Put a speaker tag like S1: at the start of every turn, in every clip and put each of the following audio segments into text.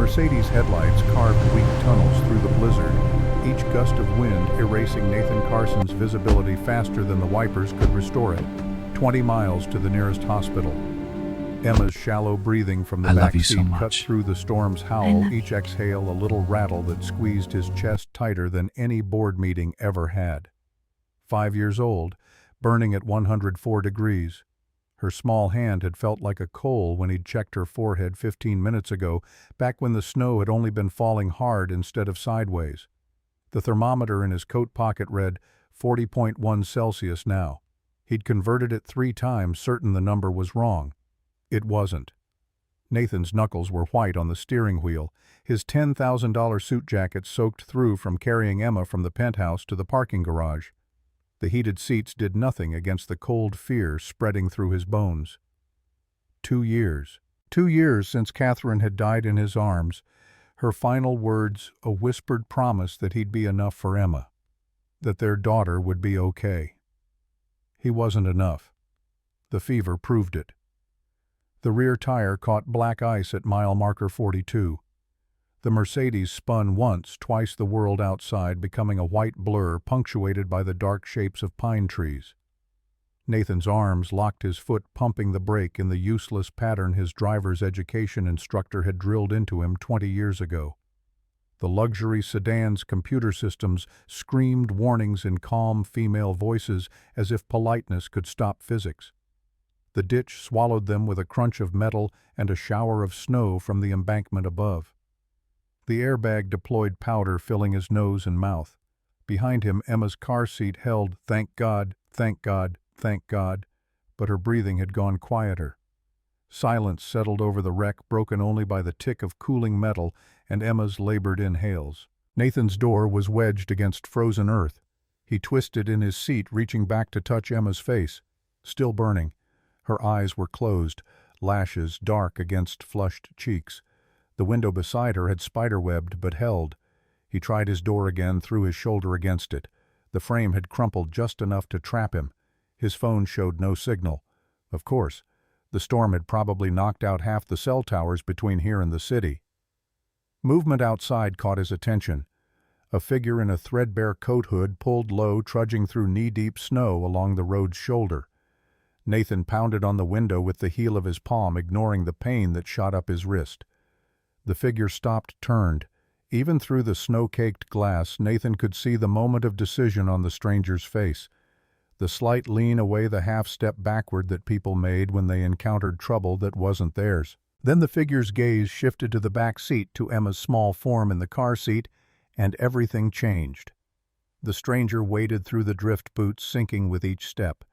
S1: Mercedes' headlights carved weak tunnels through the blizzard, each gust of wind erasing Nathan Carson's visibility faster than the wipers could restore it. 20 miles to the nearest hospital. Emma's shallow breathing from the
S2: I love
S1: back
S2: you
S1: seat
S2: so
S1: cut
S2: much.
S1: through the storm's howl, each exhale a little rattle that squeezed his chest tighter than any board meeting ever had. 5 years old, burning at 104 degrees. Her small hand had felt like a coal when he'd checked her forehead 15 minutes ago, back when the snow had only been falling hard instead of sideways. The thermometer in his coat pocket read 40.1 Celsius now. He'd converted it 3 times, certain the number was wrong. It wasn't. Nathan's knuckles were white on the steering wheel, his $10,000 suit jacket soaked through from carrying Emma from the penthouse to the parking garage. The heated seats did nothing against the cold fear spreading through his bones. 2 years. 2 years since Catherine had died in his arms, her final words a whispered promise that he'd be enough for Emma, that their daughter would be okay. He wasn't enough. The fever proved it. The rear tire caught black ice at mile marker 42. The Mercedes spun once, twice the world outside, becoming a white blur punctuated by the dark shapes of pine trees. Nathan's arms locked his foot, pumping the brake in the useless pattern his driver's education instructor had drilled into him 20 years ago. The luxury sedan's computer systems screamed warnings in calm female voices as if politeness could stop physics. The ditch swallowed them with a crunch of metal and a shower of snow from the embankment above. The airbag deployed powder, filling his nose and mouth. Behind him, Emma's car seat held, "Thank God, thank God, thank God," but her breathing had gone quieter. Silence settled over the wreck, broken only by the tick of cooling metal and Emma's labored inhales. Nathan's door was wedged against frozen earth. He twisted in his seat, reaching back to touch Emma's face. Still burning. Her eyes were closed, lashes dark against flushed cheeks. The window beside her had spiderwebbed but held. He tried his door again, threw his shoulder against it. The frame had crumpled just enough to trap him. His phone showed no signal. Of course, the storm had probably knocked out half the cell towers between here and the city. Movement outside caught his attention. A figure in a threadbare coat hood pulled low, trudging through knee-deep snow along the road's shoulder. Nathan pounded on the window with the heel of his palm, ignoring the pain that shot up his wrist. The figure stopped, turned. Even through the snow-caked glass, Nathan could see the moment of decision on the stranger's face. The slight lean away, the half-step backward that people made when they encountered trouble that wasn't theirs. Then the figure's gaze shifted to the back seat, to Emma's small form in the car seat, and everything changed. The stranger waded through the drift boots, sinking with each step.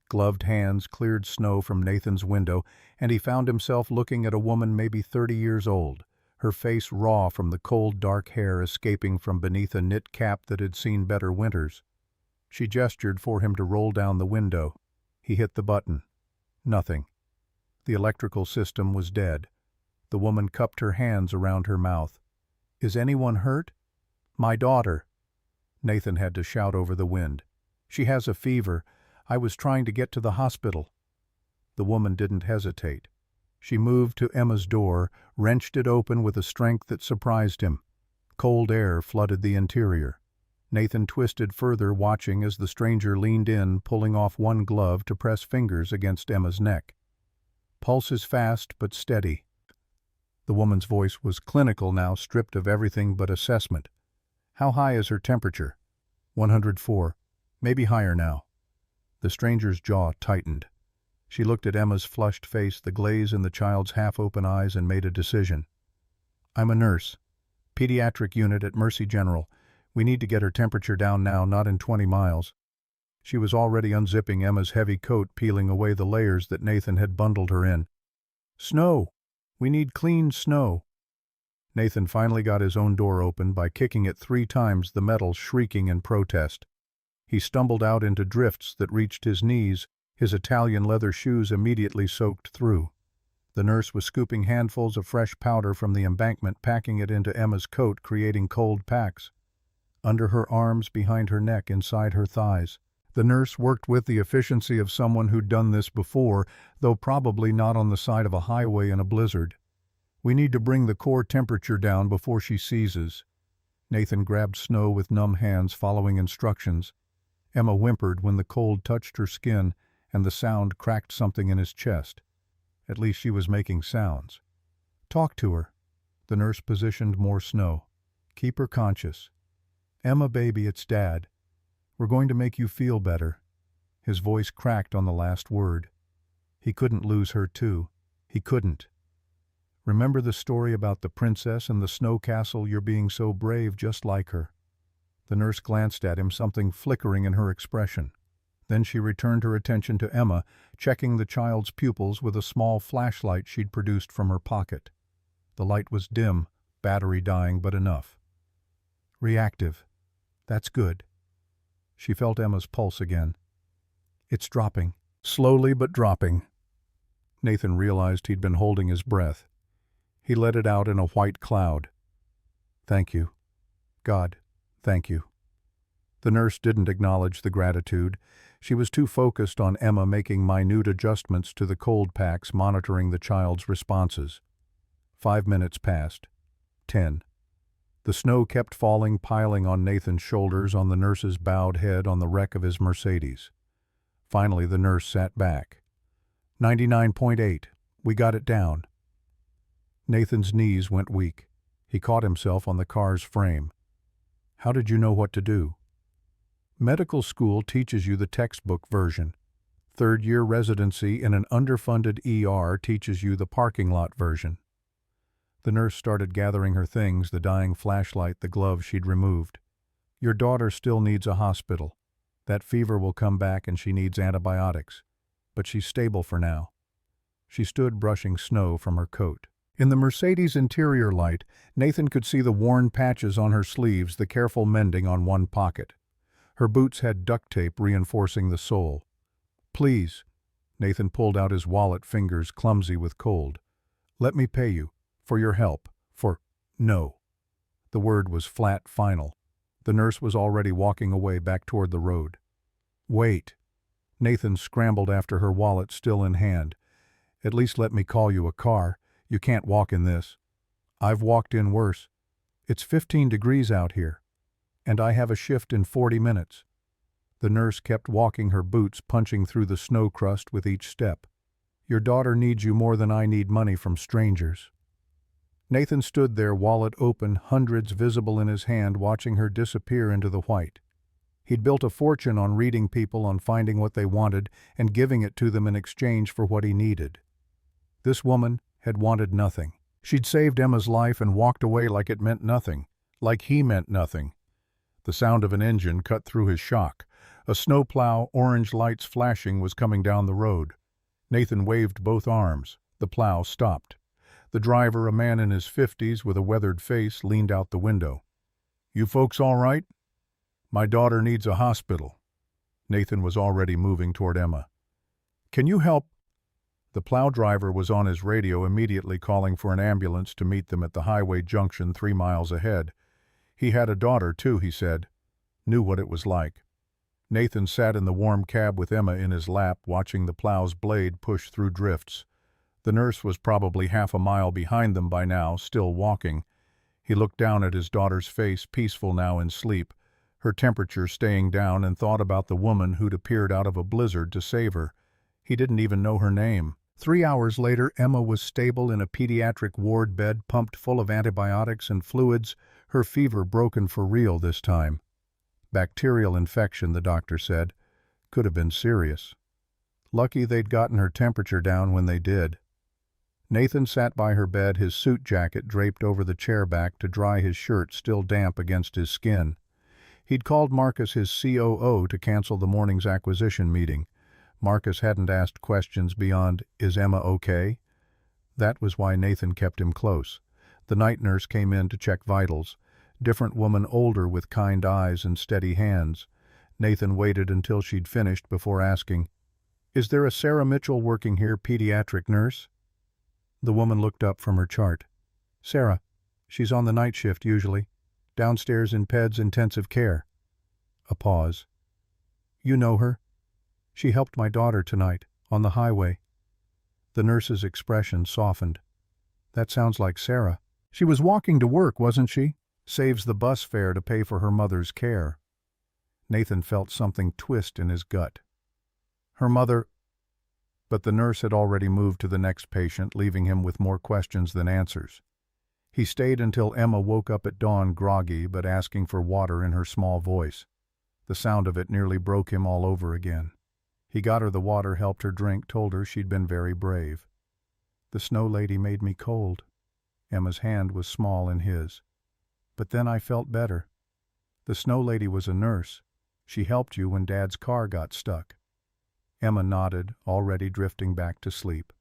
S1: Gloved hands cleared snow from Nathan's window, and he found himself looking at a woman maybe 30 years old, her face raw from the cold dark hair escaping from beneath a knit cap that had seen better winters. She gestured for him to roll down the window. He hit the button. Nothing. The electrical system was dead. The woman cupped her hands around her mouth. "Is anyone hurt?" "My daughter." Nathan had to shout over the wind. "She has a fever. I was trying to get to the hospital." The woman didn't hesitate. She moved to Emma's door, wrenched it open with a strength that surprised him. Cold air flooded the interior. Nathan twisted further, watching as the stranger leaned in, pulling off one glove to press fingers against Emma's neck. Pulses fast but steady. The woman's voice was clinical now, stripped of everything but assessment. "How high is her temperature?" 104. "Maybe higher now." The stranger's jaw tightened. She looked at Emma's flushed face, the glaze in the child's half-open eyes, and made a decision. "I'm a nurse. Pediatric unit at Mercy General. We need to get her temperature down now, not in 20 miles. She was already unzipping Emma's heavy coat, peeling away the layers that Nathan had bundled her in. "Snow! We need clean snow." Nathan finally got his own door open by kicking it 3 times, the metal shrieking in protest. He stumbled out into drifts that reached his knees, his Italian leather shoes immediately soaked through. The nurse was scooping handfuls of fresh powder from the embankment, packing it into Emma's coat, creating cold packs. Under her arms, behind her neck, inside her thighs. The nurse worked with the efficiency of someone who'd done this before, though probably not on the side of a highway in a blizzard. We need to bring the core temperature down before she seizes. Nathan grabbed Snow with numb hands, following instructions. Emma whimpered when the cold touched her skin, and the sound cracked something in his chest. At least she was making sounds. Talk to her. The nurse positioned more Snow. Keep her conscious. Emma, baby, it's Dad. We're going to make you feel better. His voice cracked on the last word. He couldn't lose her too. He couldn't. Remember the story about the princess and the snow castle? You're being so brave, just like her. The nurse glanced at him, something flickering in her expression. Then she returned her attention to Emma, checking the child's pupils with a small flashlight she'd produced from her pocket. The light was dim, battery dying, but enough. Reactive. That's good. She felt Emma's pulse again. It's dropping. Slowly but dropping. Nathan realized he'd been holding his breath. He let it out in a white cloud. Thank you. God, thank you. The nurse didn't acknowledge the gratitude. She was too focused on Emma making minute adjustments to the cold packs, monitoring the child's responses. 5 minutes passed. 10. The snow kept falling, piling on Nathan's shoulders, on the nurse's bowed head, on the wreck of his Mercedes. Finally, the nurse sat back. 99.8. We got it down. Nathan's knees went weak. He caught himself on the car's frame. How did you know what to do? Medical school teaches you the textbook version. Third-year residency in an underfunded ER teaches you the parking lot version. The nurse started gathering her things, the dying flashlight, the gloves she'd removed. Your daughter still needs a hospital. That fever will come back and she needs antibiotics. But she's stable for now. She stood brushing snow from her coat. In the Mercedes' interior light, Nathan could see the worn patches on her sleeves, the careful mending on one pocket. Her boots had duct tape reinforcing the sole. Please. Nathan pulled out his wallet, fingers clumsy with cold. Let me pay you. For your help. No. The word was flat, final. The nurse was already walking away, back toward the road. Wait. Nathan scrambled after her, wallet still in hand. At least let me call you a car. You can't walk in this. I've walked in worse. It's 15 degrees out here. And I have a shift in 40 minutes. The nurse kept walking, her boots punching through the snow crust with each step. Your daughter needs you more than I need money from strangers. Nathan stood there, wallet open, hundreds visible in his hand, watching her disappear into the white. He'd built a fortune on reading people, on finding what they wanted and giving it to them in exchange for what he needed. This woman had wanted nothing. She'd saved Emma's life and walked away like it meant nothing, like he meant nothing. The sound of an engine cut through his shock. A snowplow, orange lights flashing, was coming down the road. Nathan waved both arms. The plow stopped. The driver, a man in his 50s with a weathered face, leaned out the window. You folks all right? My daughter needs a hospital. Nathan was already moving toward Emma. Can you help? The plow driver was on his radio, immediately calling for an ambulance to meet them at the highway junction 3 miles ahead. He had a daughter, too, he said. Knew what it was like. Nathan sat in the warm cab with Emma in his lap, watching the plow's blade push through drifts. The nurse was probably half a mile behind them by now, still walking. He looked down at his daughter's face, peaceful now in sleep, her temperature staying down, and thought about the woman who'd appeared out of a blizzard to save her. He didn't even know her name. 3 hours later, Emma was stable in a pediatric ward bed, pumped full of antibiotics and fluids, her fever broken for real this time. Bacterial infection, the doctor said. Could have been serious. Lucky they'd gotten her temperature down when they did. Nathan sat by her bed, his suit jacket draped over the chair back to dry his shirt still damp against his skin. He'd called Marcus, his COO, to cancel the morning's acquisition meeting. Marcus hadn't asked questions beyond, "Is Emma okay?" That was why Nathan kept him close. The night nurse came in to check vitals. Different woman, older, with kind eyes and steady hands. Nathan waited until she'd finished before asking, "Is there a Sarah Mitchell working here, pediatric nurse?" The woman looked up from her chart. "Sarah. She's on the night shift usually. Downstairs in PED's intensive care." A pause. "You know her? She helped my daughter tonight, on the highway." The nurse's expression softened. That sounds like Sarah. She was walking to work, wasn't she? Saves the bus fare to pay for her mother's care. Nathan felt something twist in his gut. Her mother... But the nurse had already moved to the next patient, leaving him with more questions than answers. He stayed until Emma woke up at dawn, groggy but asking for water in her small voice. The sound of it nearly broke him all over again. He got her the water, helped her drink, told her she'd been very brave. "The snow lady made me cold." Emma's hand was small in his. "But then I felt better. The snow lady was a nurse. She helped you when Dad's car got stuck." Emma nodded, already drifting back to sleep.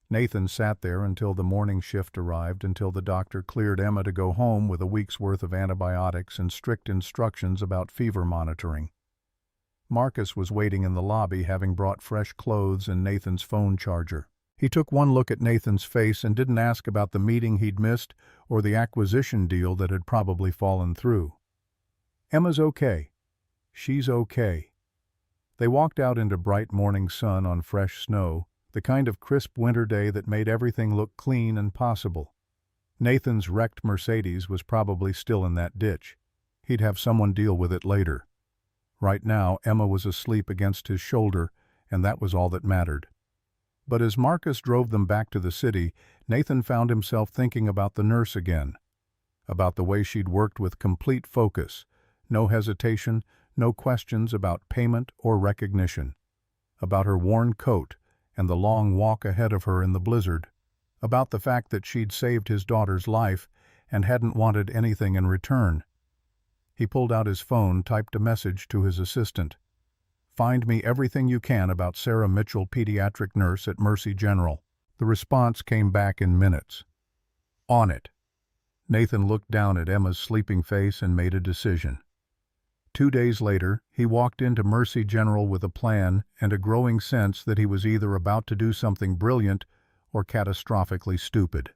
S1: Nathan sat there until the morning shift arrived, until the doctor cleared Emma to go home with a week's worth of antibiotics and strict instructions about fever monitoring. Marcus was waiting in the lobby, having brought fresh clothes and Nathan's phone charger. He took one look at Nathan's face and didn't ask about the meeting he'd missed or the acquisition deal that had probably fallen through. "Emma's okay. She's okay." They walked out into bright morning sun on fresh snow, the kind of crisp winter day that made everything look clean and possible. Nathan's wrecked Mercedes was probably still in that ditch. He'd have someone deal with it later. Right now, Emma was asleep against his shoulder, and that was all that mattered. But as Marcus drove them back to the city, Nathan found himself thinking about the nurse again, about the way she'd worked with complete focus, no hesitation, no questions about payment or recognition, about her worn coat and the long walk ahead of her in the blizzard, about the fact that she'd saved his daughter's life and hadn't wanted anything in return. He pulled out his phone, typed a message to his assistant. "Find me everything you can about Sarah Mitchell, pediatric nurse at Mercy General." The response came back in minutes. "On it." Nathan looked down at Emma's sleeping face and made a decision. 2 days later, he walked into Mercy General with a plan and a growing sense that he was either about to do something brilliant or catastrophically stupid.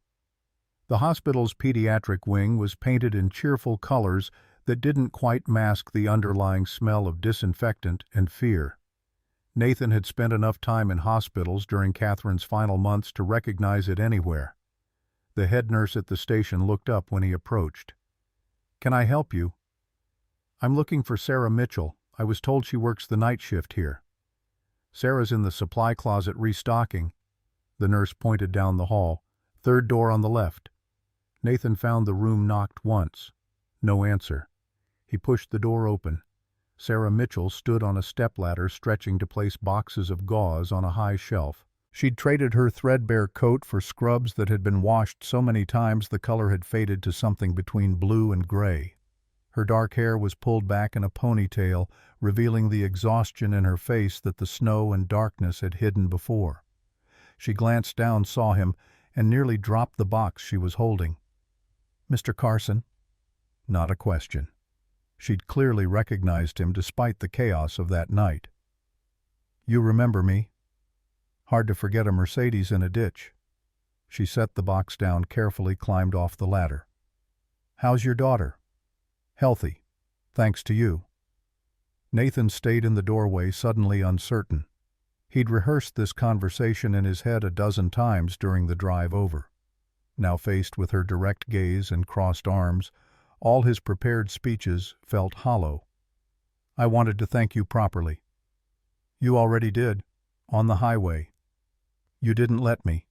S1: The hospital's pediatric wing was painted in cheerful colors that didn't quite mask the underlying smell of disinfectant and fear. Nathan had spent enough time in hospitals during Catherine's final months to recognize it anywhere. The head nurse at the station looked up when he approached. "Can I help you?" "I'm looking for Sarah Mitchell. I was told she works the night shift here." "Sarah's in the supply closet restocking." The nurse pointed down the hall. "Third door on the left." Nathan found the room knocked once. No answer. He pushed the door open. Sarah Mitchell stood on a stepladder, stretching to place boxes of gauze on a high shelf. She'd traded her threadbare coat for scrubs that had been washed so many times the color had faded to something between blue and gray. Her dark hair was pulled back in a ponytail, revealing the exhaustion in her face that the snow and darkness had hidden before. She glanced down, saw him, and nearly dropped the box she was holding. "Mr. Carson?" Not a question. She'd clearly recognized him despite the chaos of that night. "You remember me?" "Hard to forget a Mercedes in a ditch." She set the box down carefully, climbed off the ladder. "How's your daughter?" "Healthy. Thanks to you." Nathan stayed in the doorway, suddenly uncertain. He'd rehearsed this conversation in his head a dozen times during the drive over. Now faced with her direct gaze and crossed arms, all his prepared speeches felt hollow. "I wanted to thank you properly." "You already did. On the highway." "You didn't let me."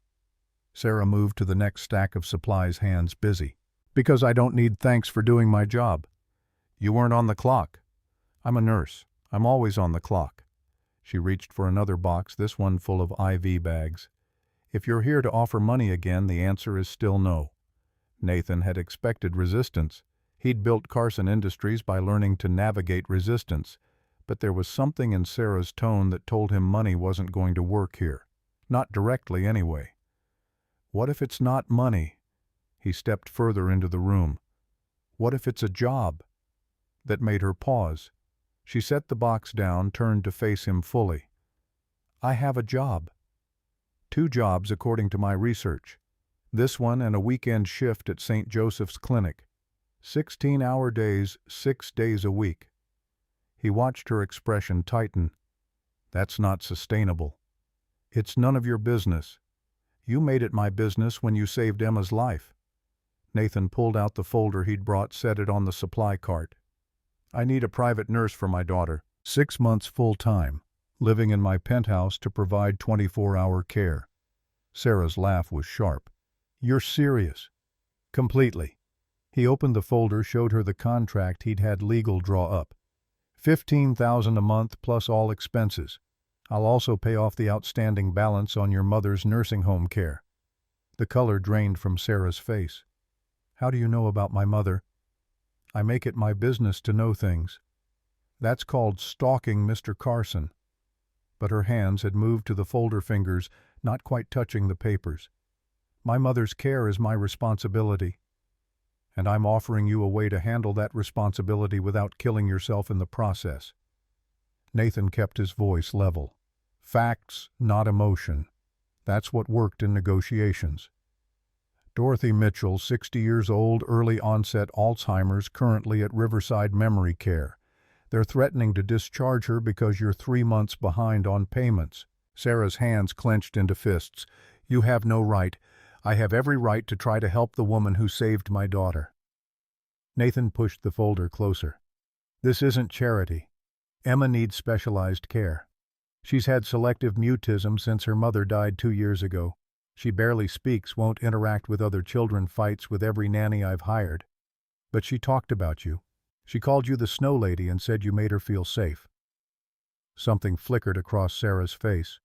S1: Sarah moved to the next stack of supplies, hands busy. "Because I don't need thanks for doing my job. You weren't on the clock. I'm a nurse. I'm always on the clock." She reached for another box, this one full of IV bags. "If you're here to offer money again, the answer is still no." Nathan had expected resistance. He'd built Carson Industries by learning to navigate resistance, but there was something in Sarah's tone that told him money wasn't going to work here. Not directly, anyway. What if it's not money? He stepped further into the room. What if it's a job? That made her pause. She set the box down, turned to face him fully. "I have a job. 2 jobs according to my research. This one and a weekend shift at St. Joseph's Clinic. 16-hour days, 6 days a week." He watched her expression tighten. "That's not sustainable." "It's none of your business." You made it my business when you saved Emma's life. Nathan pulled out the folder he'd brought, set it on the supply cart. I need a private nurse for my daughter. 6 months full-time, living in my penthouse to provide 24-hour care. Sarah's laugh was sharp. You're serious? Completely. He opened the folder, showed her the contract he'd had legal draw up. $15,000 a month plus all expenses. I'll also pay off the outstanding balance on your mother's nursing home care. The color drained from Sarah's face. How do you know about my mother? I make it my business to know things. That's called stalking, Mr. Carson. But her hands had moved to the folder fingers, not quite touching the papers. My mother's care is my responsibility. And I'm offering you a way to handle that responsibility without killing yourself in the process. Nathan kept his voice level. Facts, not emotion. That's what worked in negotiations. Dorothy Mitchell, 60 years old, early onset Alzheimer's, currently at Riverside Memory Care. They're threatening to discharge her because you're 3 months behind on payments. Sarah's hands clenched into fists. You have no right. I have every right to try to help the woman who saved my daughter. Nathan pushed the folder closer. This isn't charity. Emma needs specialized care. She's had selective mutism since her mother died 2 years ago. She barely speaks, won't interact with other children, fights with every nanny I've hired. But she talked about you. She called you the Snow Lady and said you made her feel safe. Something flickered across Sarah's face.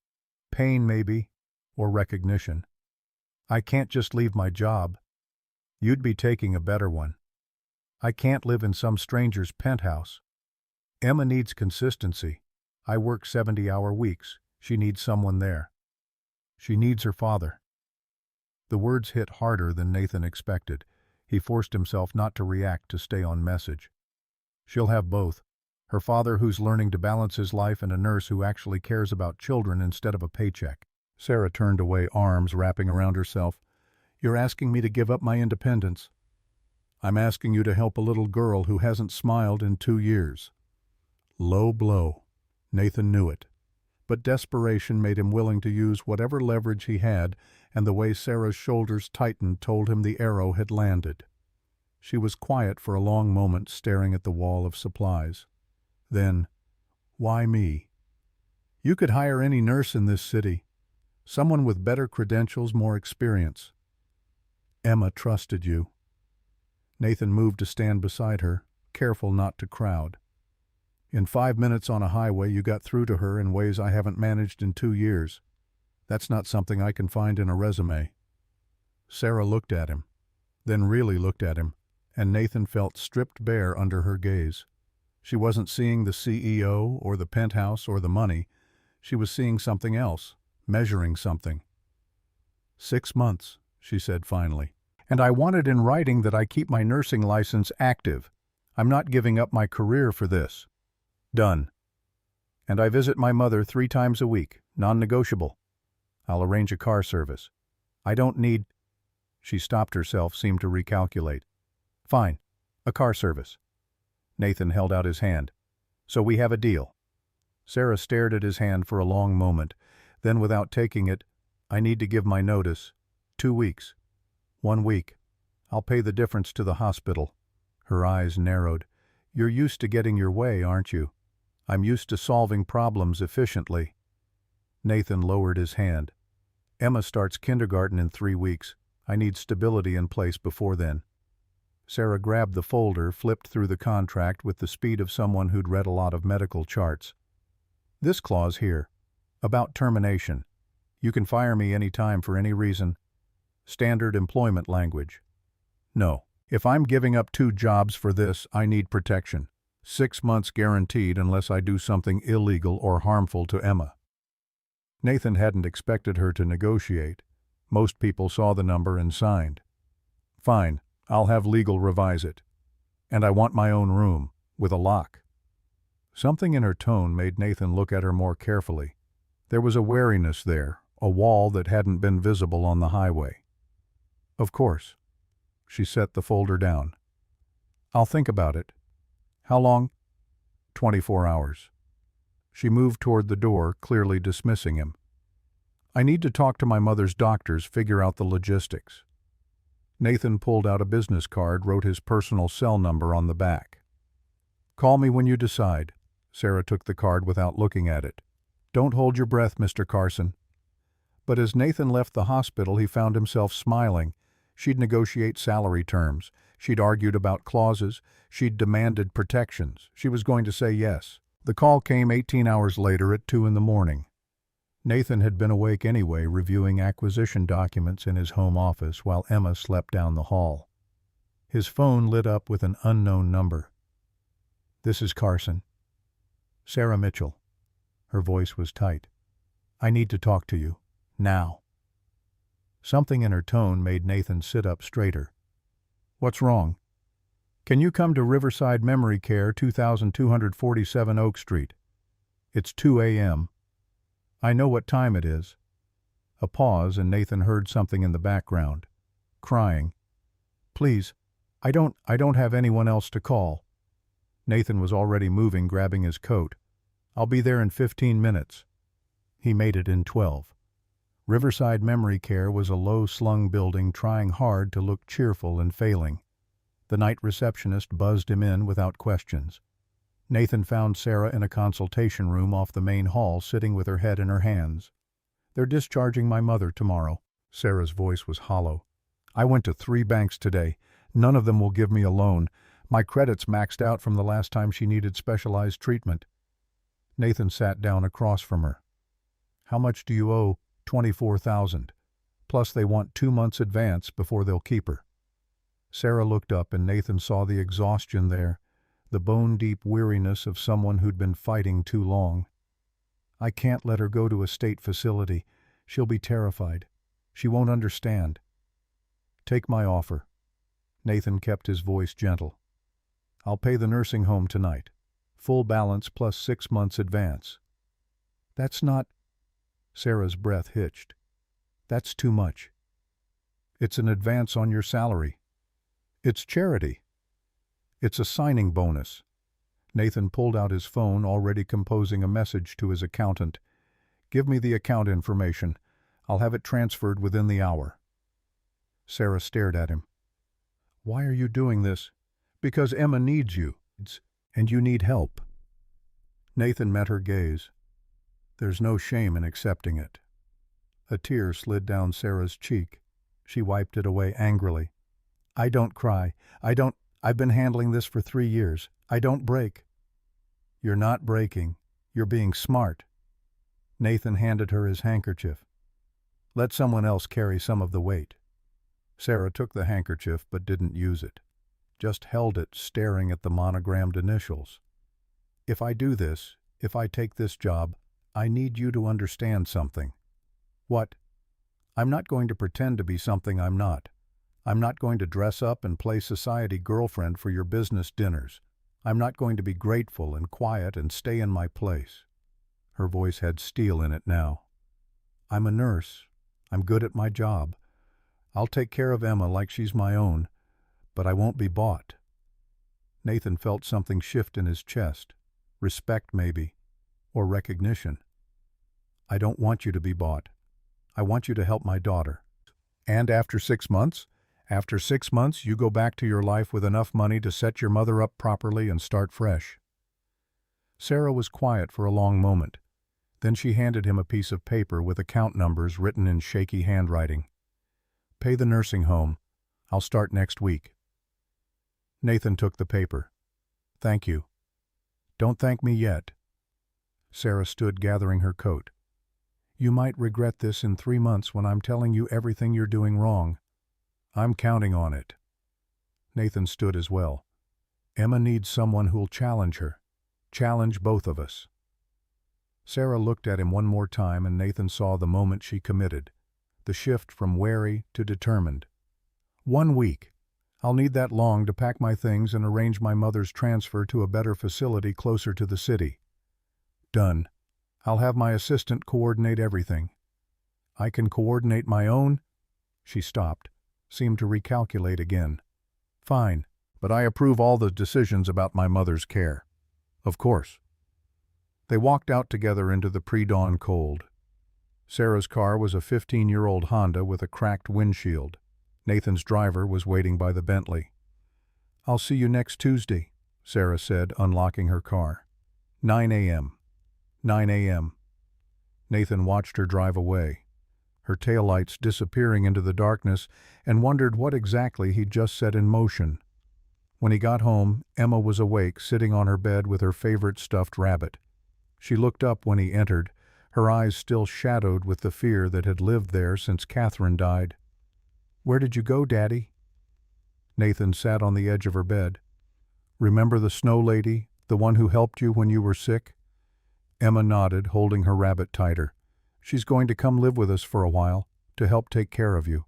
S1: Pain, maybe, or recognition. I can't just leave my job. You'd be taking a better one. I can't live in some stranger's penthouse. Emma needs consistency. I work 70-hour weeks. She needs someone there. She needs her father. The words hit harder than Nathan expected. He forced himself not to react, to stay on message. She'll have both. Her father, who's learning to balance his life, and a nurse who actually cares about children instead of a paycheck. Sarah turned away, arms wrapping around herself. You're asking me to give up my independence. I'm asking you to help a little girl who hasn't smiled in 2 years. Low blow. Nathan knew it. But desperation made him willing to use whatever leverage he had, and the way Sarah's shoulders tightened told him the arrow had landed. She was quiet for a long moment, staring at the wall of supplies. Then, why me? You could hire any nurse in this city. Someone with better credentials, more experience. Emma trusted you. Nathan moved to stand beside her, careful not to crowd. In 5 minutes on a highway, you got through to her in ways I haven't managed in 2 years. That's not something I can find in a resume. Sarah looked at him, then really looked at him, and Nathan felt stripped bare under her gaze. She wasn't seeing the CEO or the penthouse or the money. She was seeing something else, measuring something. 6 months, she said finally. And I wanted in writing that I keep my nursing license active. I'm not giving up my career for this. Done. And I visit my mother 3 times a week, non-negotiable. I'll arrange a car service. I don't need... She stopped herself, seemed to recalculate. Fine, a car service. Nathan held out his hand. So we have a deal. Sarah stared at his hand for a long moment. Then, without taking it, I need to give my notice. 2 weeks. 1 week. I'll pay the difference to the hospital. Her eyes narrowed. You're used to getting your way, aren't you? I'm used to solving problems efficiently. Nathan lowered his hand. Emma starts kindergarten in 3 weeks. I need stability in place before then. Sarah grabbed the folder, flipped through the contract with the speed of someone who'd read a lot of medical charts. This clause here, about termination. You can fire me any time for any reason. Standard employment language. No. If I'm giving up 2 jobs for this, I need protection. 6 months guaranteed unless I do something illegal or harmful to Emma. Nathan hadn't expected her to negotiate. Most people saw the number and signed. Fine, I'll have legal revise it. And I want my own room, with a lock. Something in her tone made Nathan look at her more carefully. There was a wariness there, a wall that hadn't been visible on the highway. Of course. She set the folder down. I'll think about it. How long? 24 hours. She moved toward the door, clearly dismissing him. I need to talk to my mother's doctors, figure out the logistics. Nathan pulled out a business card, wrote his personal cell number on the back. Call me when you decide. Sarah took the card without looking at it. Don't hold your breath, Mr. Carson. But as Nathan left the hospital, he found himself smiling. She'd negotiate salary terms. She'd argued about clauses. She'd demanded protections. She was going to say yes. The call came 18 hours later at 2 in the morning. Nathan had been awake anyway, reviewing acquisition documents in his home office while Emma slept down the hall. His phone lit up with an unknown number. This is Carson. Sarah Mitchell. Her voice was tight. I need to talk to you. Now. Something in her tone made Nathan sit up straighter. What's wrong? Can you come to Riverside Memory Care, 2247 Oak Street? It's 2 a.m. I know what time it is. A pause, and Nathan heard something in the background. Crying. Please, I don't have anyone else to call. Nathan was already moving, grabbing his coat. I'll be there in 15 minutes. He made it in 12. Riverside Memory Care was a low-slung building trying hard to look cheerful and failing. The night receptionist buzzed him in without questions. Nathan found Sarah in a consultation room off the main hall, sitting with her head in her hands. They're discharging my mother tomorrow. Sarah's voice was hollow. I went to 3 banks today. None of them will give me a loan. My credit's maxed out from the last time she needed specialized treatment. Nathan sat down across from her. How much do you owe? $24,000. Plus they want 2 months advance before they'll keep her. Sarah looked up, and Nathan saw the exhaustion there, the bone-deep weariness of someone who'd been fighting too long. I can't let her go to a state facility. She'll be terrified. She won't understand. Take my offer. Nathan kept his voice gentle. I'll pay the nursing home tonight. Full balance plus 6 months advance. That's not... Sarah's breath hitched. That's too much. It's an advance on your salary. It's charity. It's a signing bonus. Nathan pulled out his phone, already composing a message to his accountant. Give me the account information. I'll have it transferred within the hour. Sarah stared at him. Why are you doing this? Because Emma needs you, and you need help. Nathan met her gaze. There's no shame in accepting it. A tear slid down Sarah's cheek. She wiped it away angrily. I don't cry. I've been handling this for 3 years. I don't break. You're not breaking. You're being smart. Nathan handed her his handkerchief. Let someone else carry some of the weight. Sarah took the handkerchief but didn't use it. Just held it, staring at the monogrammed initials. If I do this, if I take this job, I need you to understand something. What? I'm not going to pretend to be something I'm not. I'm not going to dress up and play society girlfriend for your business dinners. I'm not going to be grateful and quiet and stay in my place. Her voice had steel in it now. I'm a nurse. I'm good at my job. I'll take care of Emma like she's my own, but I won't be bought. Nathan felt something shift in his chest. Respect, maybe, or recognition. I don't want you to be bought. I want you to help my daughter. And after 6 months? After 6 months, you go back to your life with enough money to set your mother up properly and start fresh. Sarah was quiet for a long moment. Then she handed him a piece of paper with account numbers written in shaky handwriting. Pay the nursing home. I'll start next week. Nathan took the paper. Thank you. Don't thank me yet. Sarah stood, gathering her coat. You might regret this in 3 months when I'm telling you everything you're doing wrong. I'm counting on it. Nathan stood as well. Emma needs someone who'll challenge her. Challenge both of us. Sarah looked at him one more time, and Nathan saw the moment she committed. The shift from wary to determined. 1 week. I'll need that long to pack my things and arrange my mother's transfer to a better facility closer to the city. Done. I'll have my assistant coordinate everything. I can coordinate my own... She stopped, seemed to recalculate again. Fine, but I approve all the decisions about my mother's care. Of course. They walked out together into the pre-dawn cold. Sarah's car was a 15-year-old Honda with a cracked windshield. Nathan's driver was waiting by the Bentley. "I'll see you next Tuesday," Sarah said, unlocking her car. 9 a.m. 9 a.m. Nathan watched her drive away, her taillights disappearing into the darkness, and wondered what exactly he'd just set in motion. When he got home, Emma was awake, sitting on her bed with her favorite stuffed rabbit. She looked up when he entered, her eyes still shadowed with the fear that had lived there since Catherine died. "Where did you go, Daddy?" Nathan sat on the edge of her bed. "Remember the snow lady, the one who helped you when you were sick?" Emma nodded, holding her rabbit tighter. "She's going to come live with us for a while, to help take care of you."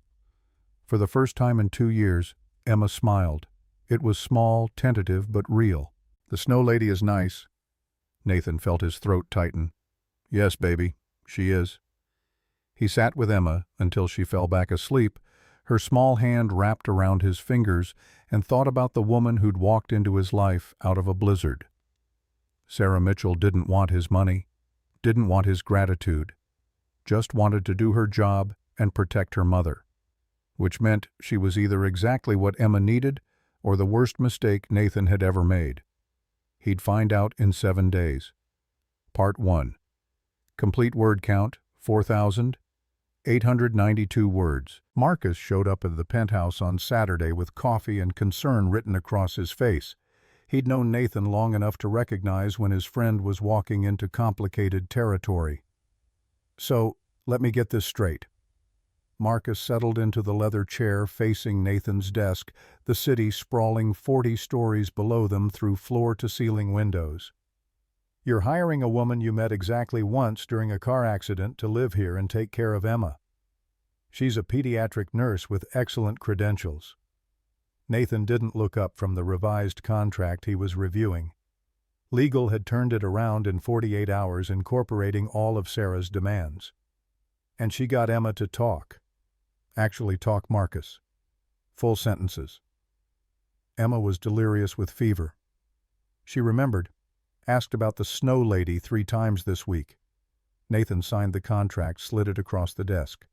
S1: For the first time in 2 years, Emma smiled. It was small, tentative, but real. "The snow lady is nice." Nathan felt his throat tighten. "Yes, baby, she is." He sat with Emma until she fell back asleep, her small hand wrapped around his fingers, and thought about the woman who'd walked into his life out of a blizzard. Sarah Mitchell didn't want his money, didn't want his gratitude, just wanted to do her job and protect her mother, which meant she was either exactly what Emma needed or the worst mistake Nathan had ever made. He'd find out in 7 days. Part 1. Complete word count, 4,892 words. Marcus showed up at the penthouse on Saturday with coffee and concern written across his face. He'd known Nathan long enough to recognize when his friend was walking into complicated territory. "So, let me get this straight." Marcus settled into the leather chair facing Nathan's desk, the city sprawling 40 stories below them through floor-to-ceiling windows. "You're hiring a woman you met exactly once during a car accident to live here and take care of Emma. She's a pediatric nurse with excellent credentials." Nathan didn't look up from the revised contract he was reviewing. Legal had turned it around in 48 hours, incorporating all of Sarah's demands. And she got Emma to talk. Actually talk Marcus. Full sentences. Emma was delirious with fever. She remembered, asked about the snow lady 3 times this week. Nathan signed the contract, slid it across the desk.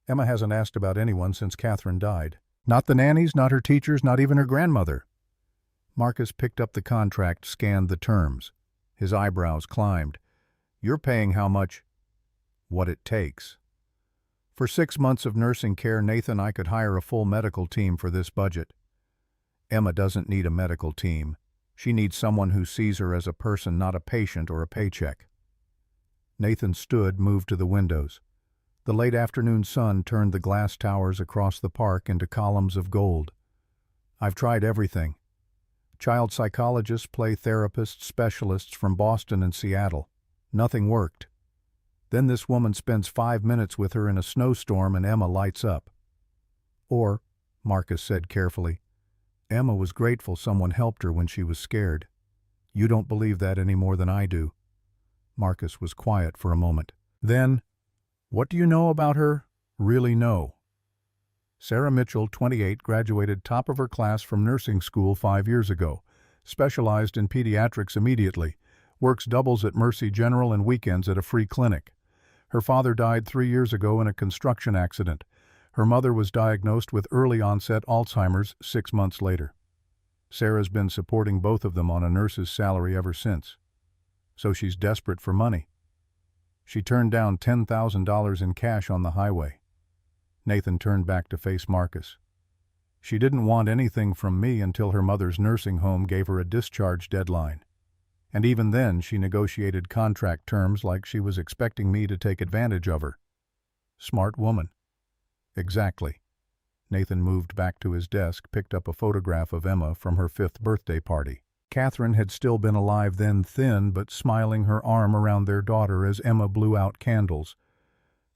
S1: "Emma hasn't asked about anyone since Catherine died. Not the nannies, not her teachers, not even her grandmother." Marcus picked up the contract, scanned the terms. His eyebrows climbed. "You're paying how much?" "What it takes." "For 6 months of nursing care, Nathan, I could hire a full medical team for this budget." "Emma doesn't need a medical team. She needs someone who sees her as a person, not a patient or a paycheck." Nathan stood, moved to the windows. The late afternoon sun turned the glass towers across the park into columns of gold. "I've tried everything. Child psychologists, play therapists, specialists from Boston and Seattle. Nothing worked. Then this woman spends 5 minutes with her in a snowstorm and Emma lights up." "Or," Marcus said carefully, "Emma was grateful someone helped her when she was scared. You don't believe that any more than I do." Marcus was quiet for a moment. Then, "What do you know about her? Really know?" Sarah Mitchell, 28, graduated top of her class from nursing school 5 years ago, specialized in pediatrics immediately, works doubles at Mercy General and weekends at a free clinic. Her father died 3 years ago in a construction accident. Her mother was diagnosed with early-onset Alzheimer's 6 months later. Sarah's been supporting both of them on a nurse's salary ever since. So she's desperate for money. She turned down $10,000 in cash on the highway. Nathan turned back to face Marcus. "She didn't want anything from me until her mother's nursing home gave her a discharge deadline. And even then she negotiated contract terms like she was expecting me to take advantage of her." "Smart woman." "Exactly." Nathan moved back to his desk, picked up a photograph of Emma from her 5th birthday party. Catherine had still been alive then, thin but smiling, her arm around their daughter as Emma blew out candles.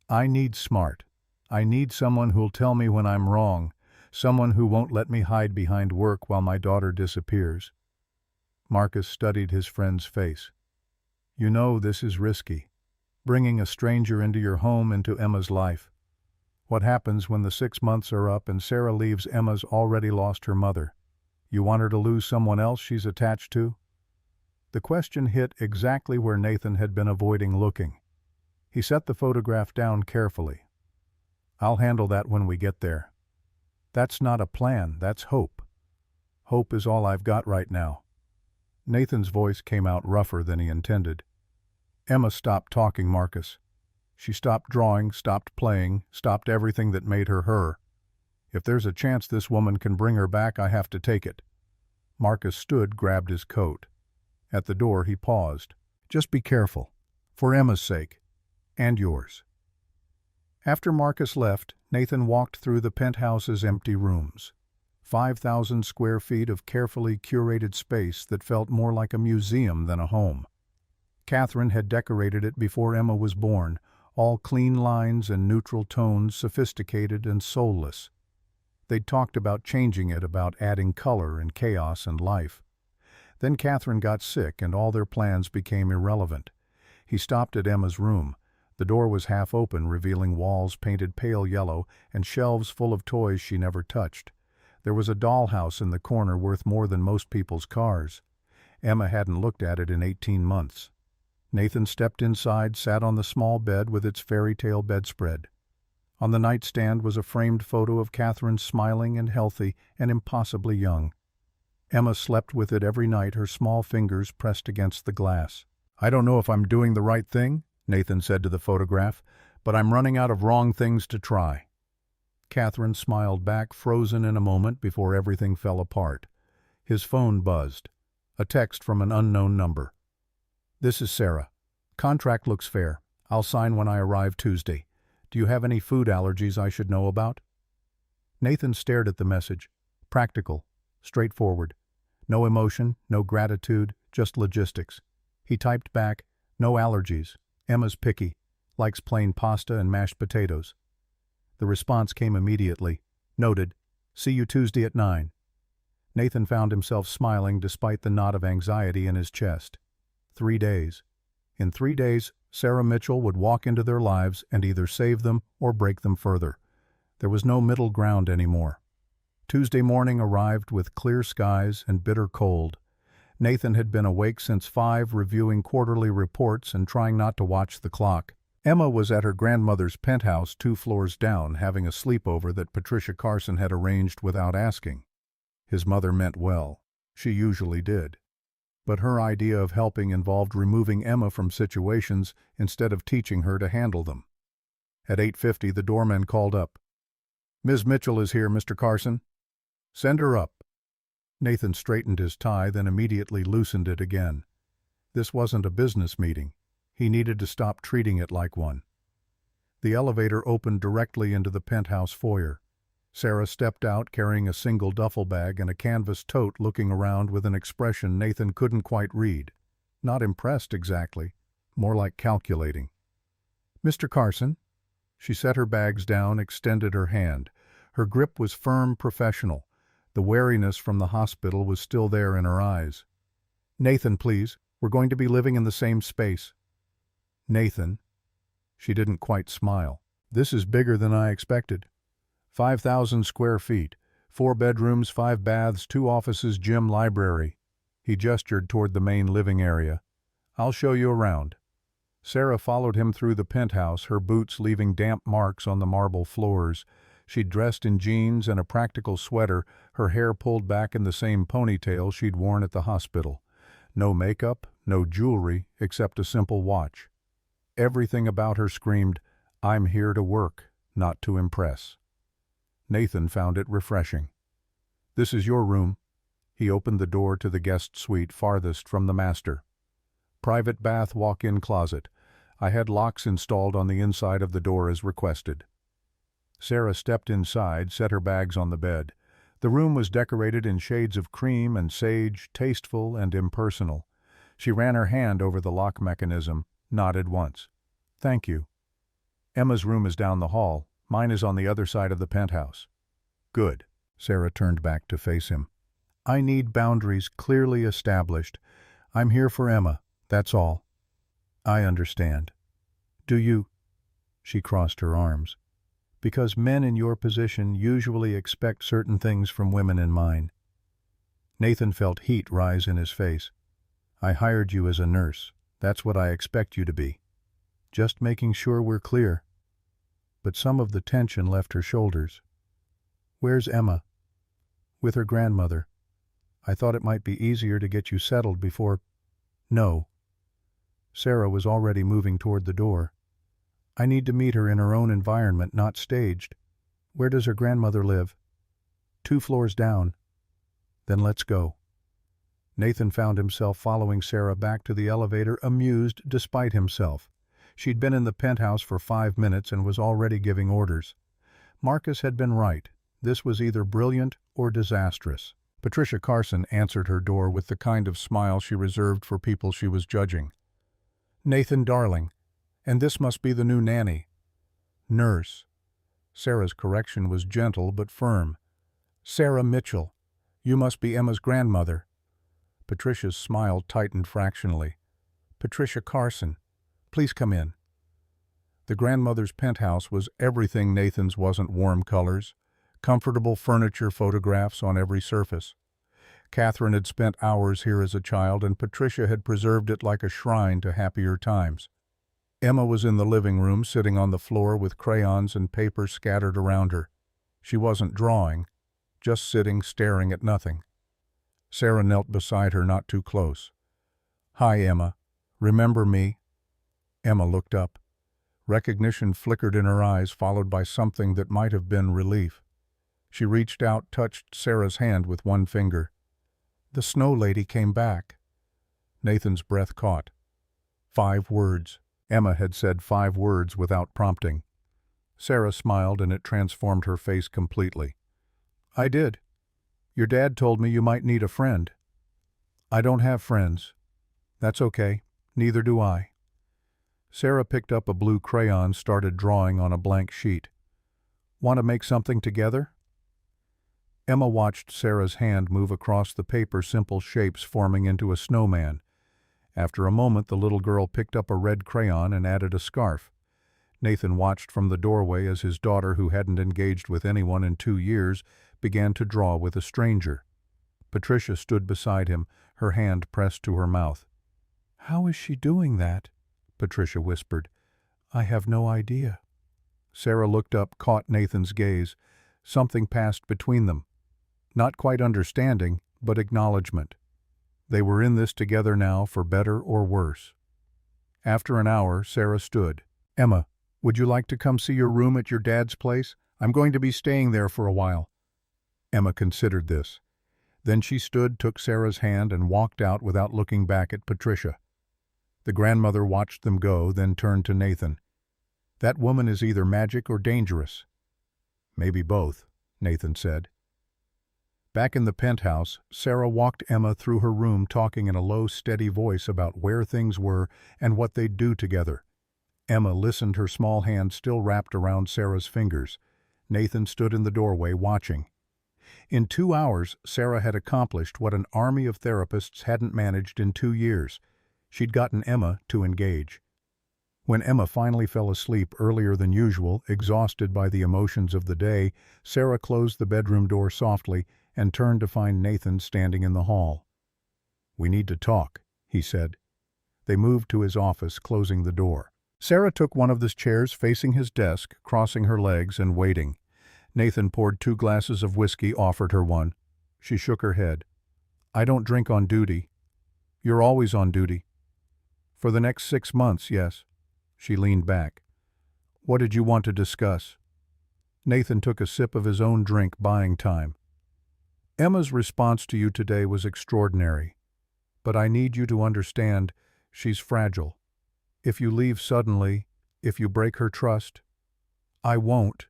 S1: "I need smart. I need someone who'll tell me when I'm wrong, someone who won't let me hide behind work while my daughter disappears." Marcus studied his friend's face. "You know this is risky, bringing a stranger into your home, into Emma's life. What happens when the 6 months are up and Sarah leaves? Emma's already lost her mother. You want her to lose someone else she's attached to?" The question hit exactly where Nathan had been avoiding looking. He set the photograph down carefully. "I'll handle that when we get there." "That's not a plan, that's hope." "Hope is all I've got right now." Nathan's voice came out rougher than he intended. Emma stopped talking, Marcus. She stopped drawing, stopped playing, stopped everything that made her her. "If there's a chance this woman can bring her back, I have to take it." Marcus stood, grabbed his coat. At the door he paused. "Just be careful. For Emma's sake. And yours." After Marcus left, Nathan walked through the penthouse's empty rooms. 5,000 square feet of carefully curated space that felt more like a museum than a home. Catherine had decorated it before Emma was born, all clean lines and neutral tones, sophisticated and soulless. They'd talked about changing it, about adding color and chaos and life. Then Catherine got sick and all their plans became irrelevant. He stopped at Emma's room. The door was half open, revealing walls painted pale yellow and shelves full of toys she never touched. There was a dollhouse in the corner worth more than most people's cars. Emma hadn't looked at it in 18 months. Nathan stepped inside, sat on the small bed with its fairy tale bedspread. On the nightstand was a framed photo of Catherine, smiling and healthy and impossibly young. Emma slept with it every night, her small fingers pressed against the glass. "I don't know if I'm doing the right thing," Nathan said to the photograph, "but I'm running out of wrong things to try." Catherine smiled back, frozen in a moment before everything fell apart. His phone buzzed. A text from an unknown number. "This is Sarah. Contract looks fair. I'll sign when I arrive Tuesday. Do you have any food allergies I should know about?" Nathan stared at the message. Practical. Straightforward. No emotion, no gratitude, just logistics. He typed back, "No allergies. Emma's picky. Likes plain pasta and mashed potatoes." The response came immediately. "Noted. See you Tuesday at 9. Nathan found himself smiling despite the knot of anxiety in his chest. 3 days. In 3 days, Sarah Mitchell would walk into their lives and either save them or break them further. There was no middle ground anymore. Tuesday morning arrived with clear skies and bitter cold. Nathan had been awake since 5, reviewing quarterly reports and trying not to watch the clock. Emma was at her grandmother's penthouse 2 floors down, having a sleepover that Patricia Carson had arranged without asking. His mother meant well. She usually did. But her idea of helping involved removing Emma from situations instead of teaching her to handle them. At 8:50 the doorman called up. "Ms. Mitchell is here, Mr. Carson." "Send her up." Nathan straightened his tie, then immediately loosened it again. This wasn't a business meeting. He needed to stop treating it like one. The elevator opened directly into the penthouse foyer. Sarah stepped out carrying a single duffel bag and a canvas tote, looking around with an expression Nathan couldn't quite read. Not impressed exactly, more like calculating. "Mr. Carson." She set her bags down, extended her hand. Her grip was firm, professional. The wariness from the hospital was still there in her eyes. "Nathan, please. We're going to be living in the same space." "Nathan." She didn't quite smile. "This is bigger than I expected. 5,000 square feet, 4 bedrooms, 5 baths, 2 offices, gym, library." He gestured toward the main living area. "I'll show you around." Sarah followed him through the penthouse, her boots leaving damp marks on the marble floors. She'd dressed in jeans and a practical sweater, her hair pulled back in the same ponytail she'd worn at the hospital. No makeup, no jewelry, except a simple watch. Everything about her screamed, "I'm here to work, not to impress." Nathan found it refreshing. "This is your room." He opened the door to the guest suite farthest from the master. "Private bath, walk-in closet. I had locks installed on the inside of the door as requested." Sarah stepped inside, set her bags on the bed. The room was decorated in shades of cream and sage, tasteful and impersonal. She ran her hand over the lock mechanism, nodded once. "Thank you." "Emma's room is down the hall. Mine is on the other side of the penthouse." "Good." Sarah turned back to face him. "I need boundaries clearly established. I'm here for Emma, that's all." "I understand." "Do you?" She crossed her arms. "Because men in your position usually expect certain things from women in mine." Nathan felt heat rise in his face. "I hired you as a nurse. That's what I expect you to be." Just making sure we're clear. But some of the tension left her shoulders. Where's Emma? With her grandmother. I thought it might be easier to get you settled before... No. Sarah was already moving toward the door. I need to meet her in her own environment, not staged. Where does her grandmother live? 2 floors down. Then let's go. Nathan found himself following Sarah back to the elevator, amused despite himself. She'd been in the penthouse for 5 minutes and was already giving orders. Marcus had been right. This was either brilliant or disastrous. Patricia Carson answered her door with the kind of smile she reserved for people she was judging. Nathan, darling. And this must be the new nanny. Nurse. Sarah's correction was gentle but firm. Sarah Mitchell. You must be Emma's grandmother. Patricia's smile tightened fractionally. Patricia Carson. Please come in. The grandmother's penthouse was everything Nathan's wasn't: warm colors, comfortable furniture, photographs on every surface. Catherine had spent hours here as a child, and Patricia had preserved it like a shrine to happier times. Emma was in the living room, sitting on the floor with crayons and paper scattered around her. She wasn't drawing, just sitting, staring at nothing. Sarah knelt beside her, not too close. Hi, Emma. Remember me? Emma looked up. Recognition flickered in her eyes, followed by something that might have been relief. She reached out, touched Sarah's hand with one finger. The snow lady came back. Nathan's breath caught. 5 words. Emma had said 5 words without prompting. Sarah smiled, and it transformed her face completely. I did. Your dad told me you might need a friend. I don't have friends. That's okay. Neither do I. Sarah picked up a blue crayon, started drawing on a blank sheet. Want to make something together? Emma watched Sarah's hand move across the paper, simple shapes forming into a snowman. After a moment, the little girl picked up a red crayon and added a scarf. Nathan watched from the doorway as his daughter, who hadn't engaged with anyone in 2 years, began to draw with a stranger. Patricia stood beside him, her hand pressed to her mouth. How is she doing that? Patricia whispered. I have no idea. Sarah looked up, caught Nathan's gaze. Something passed between them. Not quite understanding, but acknowledgement. They were in this together now, for better or worse. After an hour, Sarah stood. Emma, would you like to come see your room at your dad's place? I'm going to be staying there for a while. Emma considered this. Then she stood, took Sarah's hand, and walked out without looking back at Patricia. The grandmother watched them go, then turned to Nathan. That woman is either magic or dangerous. Maybe both, Nathan said. Back in the penthouse, Sarah walked Emma through her room, talking in a low, steady voice about where things were and what they'd do together. Emma listened, her small hand still wrapped around Sarah's fingers. Nathan stood in the doorway, watching. In 2 hours, Sarah had accomplished what an army of therapists hadn't managed in 2 years. She'd gotten Emma to engage. When Emma finally fell asleep earlier than usual, exhausted by the emotions of the day, Sarah closed the bedroom door softly and turned to find Nathan standing in the hall. We need to talk, he said. They moved to his office, closing the door. Sarah took one of the chairs facing his desk, crossing her legs and waiting. Nathan poured 2 glasses of whiskey, offered her one. She shook her head. I don't drink on duty. You're always on duty. For the next 6 months, yes. She leaned back. What did you want to discuss? Nathan took a sip of his own drink, buying time. Emma's response to you today was extraordinary. But I need you to understand, she's fragile. If you leave suddenly, if you break her trust, I won't.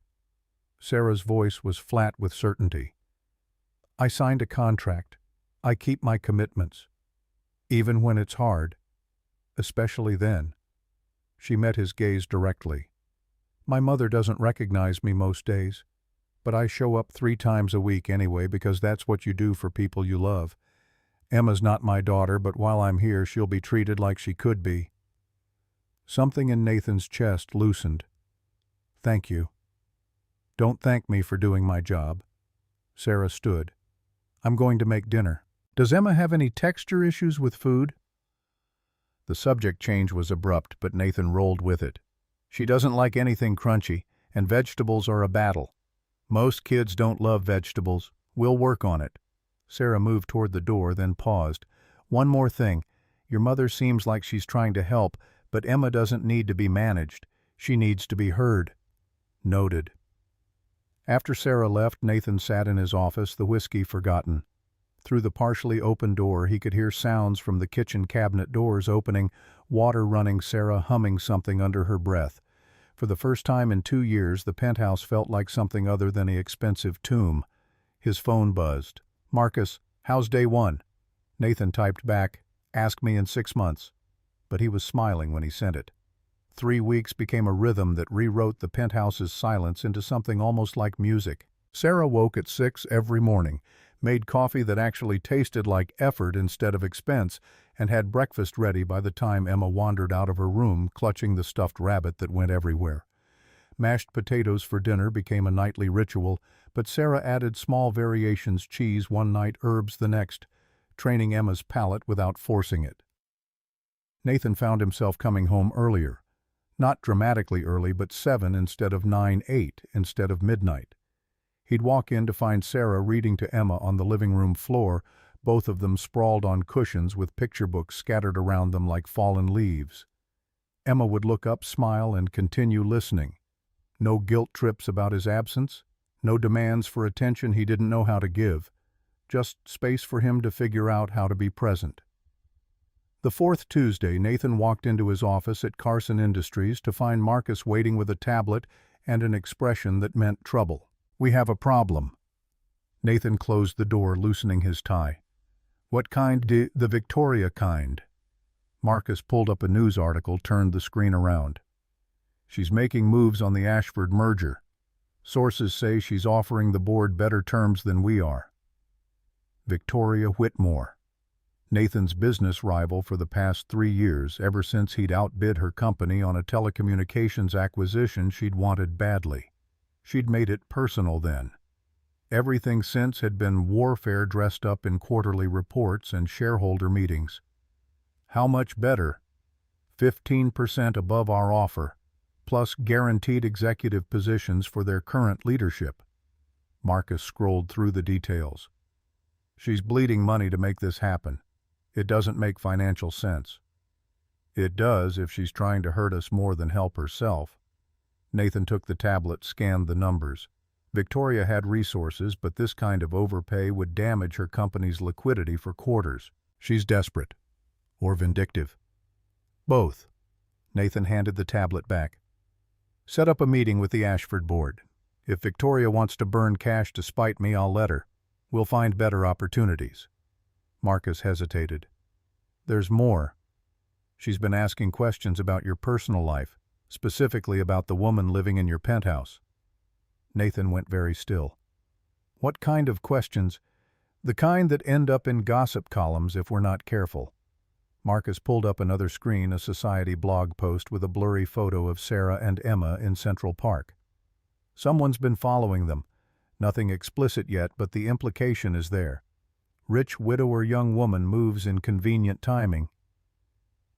S1: Sarah's voice was flat with certainty. I signed a contract. I keep my commitments. Even when it's hard. Especially then. She met his gaze directly. My mother doesn't recognize me most days, but I show up 3 times a week anyway because that's what you do for people you love. Emma's not my daughter, but while I'm here she'll be treated like she could be. Something in Nathan's chest loosened. Thank you. Don't thank me for doing my job. Sarah stood. I'm going to make dinner. Does Emma have any texture issues with food? The subject change was abrupt, but Nathan rolled with it. She doesn't like anything crunchy, and vegetables are a battle. Most kids don't love vegetables. We'll work on it. Sarah moved toward the door, then paused. One more thing. Your mother seems like she's trying to help, but Emma doesn't need to be managed. She needs to be heard. Noted. After Sarah left, Nathan sat in his office, the whiskey forgotten. Through the partially open door, he could hear sounds from the kitchen cabinet doors opening, water running, Sarah humming something under her breath. For the first time in 2 years, the penthouse felt like something other than an expensive tomb. His phone buzzed. "Marcus, how's day 1? Nathan typed back, "Ask me in 6 months." But he was smiling when he sent it. 3 weeks became a rhythm that rewrote the penthouse's silence into something almost like music. Sarah woke at 6 every morning, made coffee that actually tasted like effort instead of expense, and had breakfast ready by the time Emma wandered out of her room, clutching the stuffed rabbit that went everywhere. Mashed potatoes for dinner became a nightly ritual, but Sarah added small variations: cheese one night, herbs the next, training Emma's palate without forcing it. Nathan found himself coming home earlier. Not dramatically early, but 7 instead of 9, 8 instead of midnight. He'd walk in to find Sarah reading to Emma on the living room floor, both of them sprawled on cushions with picture books scattered around them like fallen leaves. Emma would look up, smile, and continue listening. No guilt trips about his absence, no demands for attention he didn't know how to give, just space for him to figure out how to be present. The 4th Tuesday, Nathan walked into his office at Carson Industries to find Marcus waiting with a tablet and an expression that meant trouble. "We have a problem." Nathan closed the door, loosening his tie. "What kind? The Victoria kind." Marcus pulled up a news article, turned the screen around. "She's making moves on the Ashford merger. Sources say she's offering the board better terms than we are." Victoria Whitmore. Nathan's business rival for the past 3 years, ever since he'd outbid her company on a telecommunications acquisition she'd wanted badly. She'd made it personal then. Everything since had been warfare dressed up in quarterly reports and shareholder meetings. "How much better?" 15% above our offer, plus guaranteed executive positions for their current leadership. Marcus scrolled through the details. "She's bleeding money to make this happen. It doesn't make financial sense." "It does if she's trying to hurt us more than help herself." Nathan took the tablet, scanned the numbers. Victoria had resources, but this kind of overpay would damage her company's liquidity for quarters. "She's desperate. Or vindictive." "Both." Nathan handed the tablet back. "Set up a meeting with the Ashford board. If Victoria wants to burn cash to spite me, I'll let her. We'll find better opportunities." Marcus hesitated. "There's more. She's been asking questions about your personal life, specifically about the woman living in your penthouse." Nathan went very still. "What kind of questions?" "The kind that end up in gossip columns if we're not careful." Marcus pulled up another screen, a society blog post with a blurry photo of Sarah and Emma in Central Park. "Someone's been following them. Nothing explicit yet, but the implication is there. Rich widower young woman moves in convenient timing."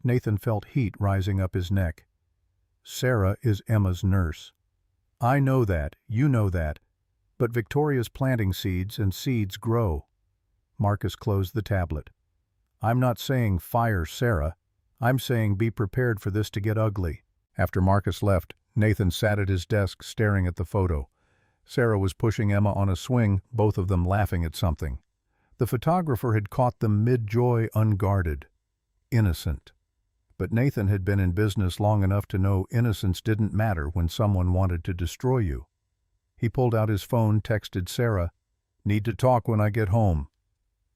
S1: Nathan felt heat rising up his neck. "Sarah is Emma's nurse. I know that, you know that, but Victoria's planting seeds and seeds grow." Marcus closed the tablet. "I'm not saying fire Sarah. I'm saying be prepared for this to get ugly." After Marcus left, Nathan sat at his desk staring at the photo. Sarah was pushing Emma on a swing, both of them laughing at something. The photographer had caught them mid-joy, unguarded. Innocent. But Nathan had been in business long enough to know innocence didn't matter when someone wanted to destroy you. He pulled out his phone, texted Sarah, "Need to talk when I get home.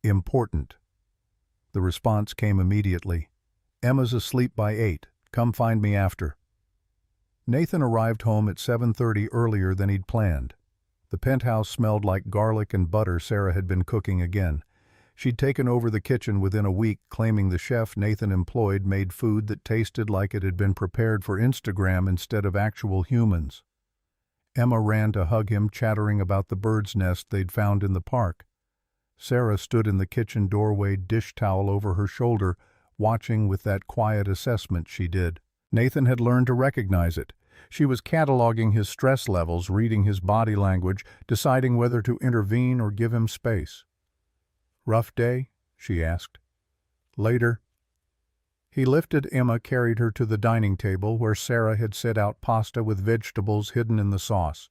S1: Important." The response came immediately. "Emma's asleep by 8. Come find me after." Nathan arrived home at 7:30 earlier than he'd planned. The penthouse smelled like garlic and butter. Sarah had been cooking again. She'd taken over the kitchen within a week, claiming the chef Nathan employed made food that tasted like it had been prepared for Instagram instead of actual humans. Emma ran to hug him, chattering about the bird's nest they'd found in the park. Sarah stood in the kitchen doorway, dish towel over her shoulder, watching with that quiet assessment she did. Nathan had learned to recognize it. She was cataloging his stress levels, reading his body language, deciding whether to intervene or give him space. "Rough day?" she asked. "Later." He lifted Emma, carried her to the dining table where Sarah had set out pasta with vegetables hidden in the sauce.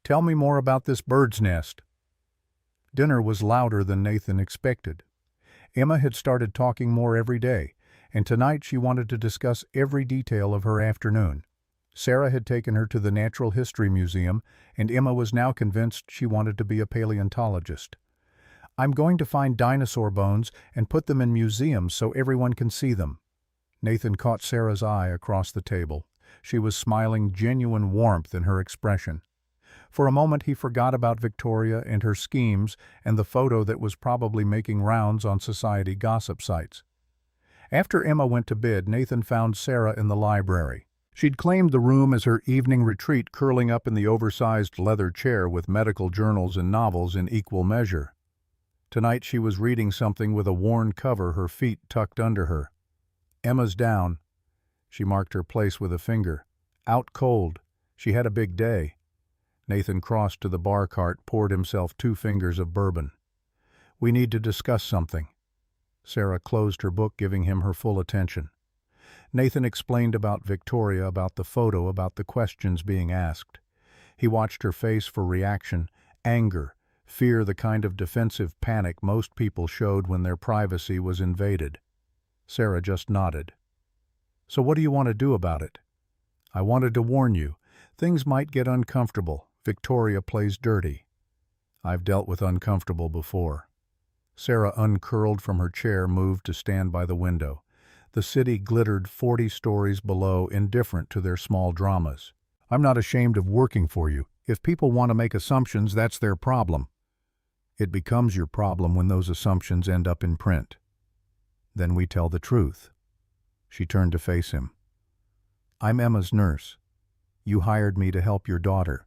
S1: "Tell me more about this bird's nest." Dinner was louder than Nathan expected. Emma had started talking more every day, and tonight she wanted to discuss every detail of her afternoon. Sarah had taken her to the Natural History Museum, and Emma was now convinced she wanted to be a paleontologist. "I'm going to find dinosaur bones and put them in museums so everyone can see them." Nathan caught Sarah's eye across the table. She was smiling, genuine warmth in her expression. For a moment he forgot about Victoria and her schemes and the photo that was probably making rounds on society gossip sites. After Emma went to bed, Nathan found Sarah in the library. She'd claimed the room as her evening retreat, curling up in the oversized leather chair with medical journals and novels in equal measure. Tonight she was reading something with a worn cover, her feet tucked under her. "Emma's down." She marked her place with a finger. "Out cold. She had a big day." Nathan crossed to the bar cart, poured himself 2 fingers of bourbon. "We need to discuss something." Sarah closed her book, giving him her full attention. Nathan explained about Victoria, about the photo, about the questions being asked. He watched her face for reaction, anger, fear, the kind of defensive panic most people showed when their privacy was invaded. Sarah just nodded. "So what do you want to do about it?" "I wanted to warn you. Things might get uncomfortable. Victoria plays dirty." "I've dealt with uncomfortable before." Sarah uncurled from her chair, moved to stand by the window. The city glittered 40 stories below, indifferent to their small dramas. "I'm not ashamed of working for you. If people want to make assumptions, that's their problem. It becomes your problem when those assumptions end up in print. Then we tell the truth." She turned to face him. "I'm Emma's nurse. You hired me to help your daughter.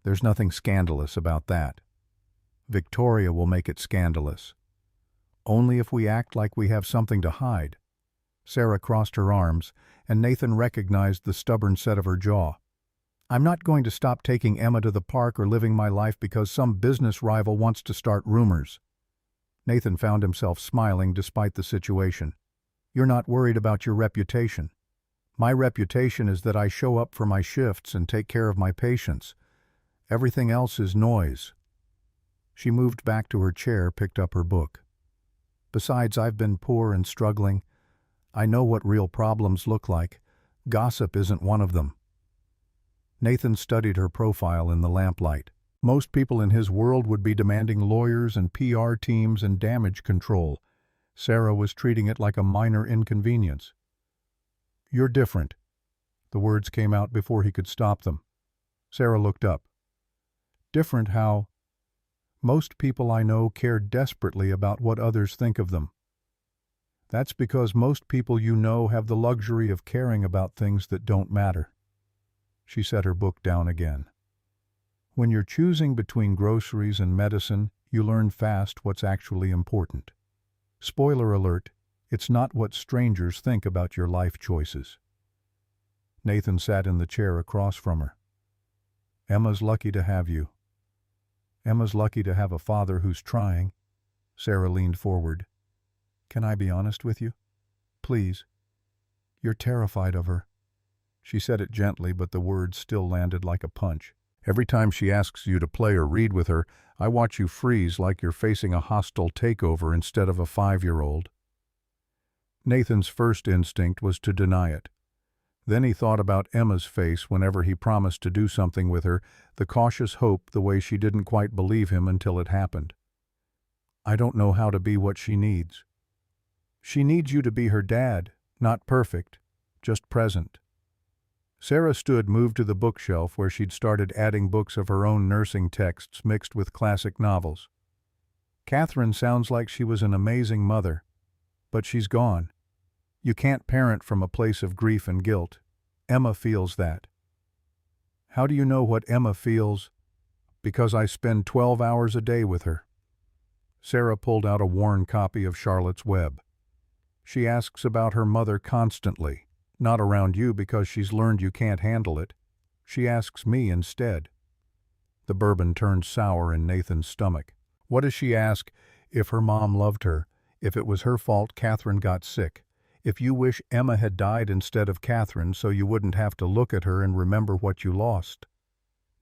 S1: There's nothing scandalous about that. Victoria will make it scandalous. Only if we act like we have something to hide." Sarah crossed her arms, and Nathan recognized the stubborn set of her jaw. "I'm not going to stop taking Emma to the park or living my life because some business rival wants to start rumors." Nathan found himself smiling despite the situation. "You're not worried about your reputation. My reputation is that I show up for my shifts and take care of my patients. Everything else is noise." She moved back to her chair, picked up her book. "Besides, I've been poor and struggling. I know what real problems look like. Gossip isn't one of them." Nathan studied her profile in the lamplight. Most people in his world would be demanding lawyers and PR teams and damage control. Sarah was treating it like a minor inconvenience. "You're different." The words came out before he could stop them. Sarah looked up. "Different how?" "Most people I know care desperately about what others think of them." "That's because most people you know have the luxury of caring about things that don't matter." She set her book down again. "When you're choosing between groceries and medicine, you learn fast what's actually important. Spoiler alert, it's not what strangers think about your life choices." Nathan sat in the chair across from her. "Emma's lucky to have you. Emma's lucky to have a father who's trying." Sarah leaned forward. "Can I be honest with you? Please. You're terrified of her." She said it gently, but the words still landed like a punch. "Every time she asks you to play or read with her, I watch you freeze like you're facing a hostile takeover instead of a 5-year-old. Nathan's first instinct was to deny it. Then he thought about Emma's face whenever he promised to do something with her, the cautious hope, the way she didn't quite believe him until it happened. "I don't know how to be what she needs." "She needs you to be her dad, not perfect, just present." Sarah stood, moved to the bookshelf where she'd started adding books of her own nursing texts mixed with classic novels. "Catherine sounds like she was an amazing mother, but she's gone. You can't parent from a place of grief and guilt. Emma feels that." "How do you know what Emma feels?" "Because I spend 12 hours a day with her." Sarah pulled out a worn copy of Charlotte's Web. She asks about her mother constantly, not around you because she's learned you can't handle it. She asks me instead." The bourbon turned sour in Nathan's stomach. What does she ask? If her mom loved her, if it was her fault Catherine got sick, if you wish Emma had died instead of Catherine so you wouldn't have to look at her and remember what you lost.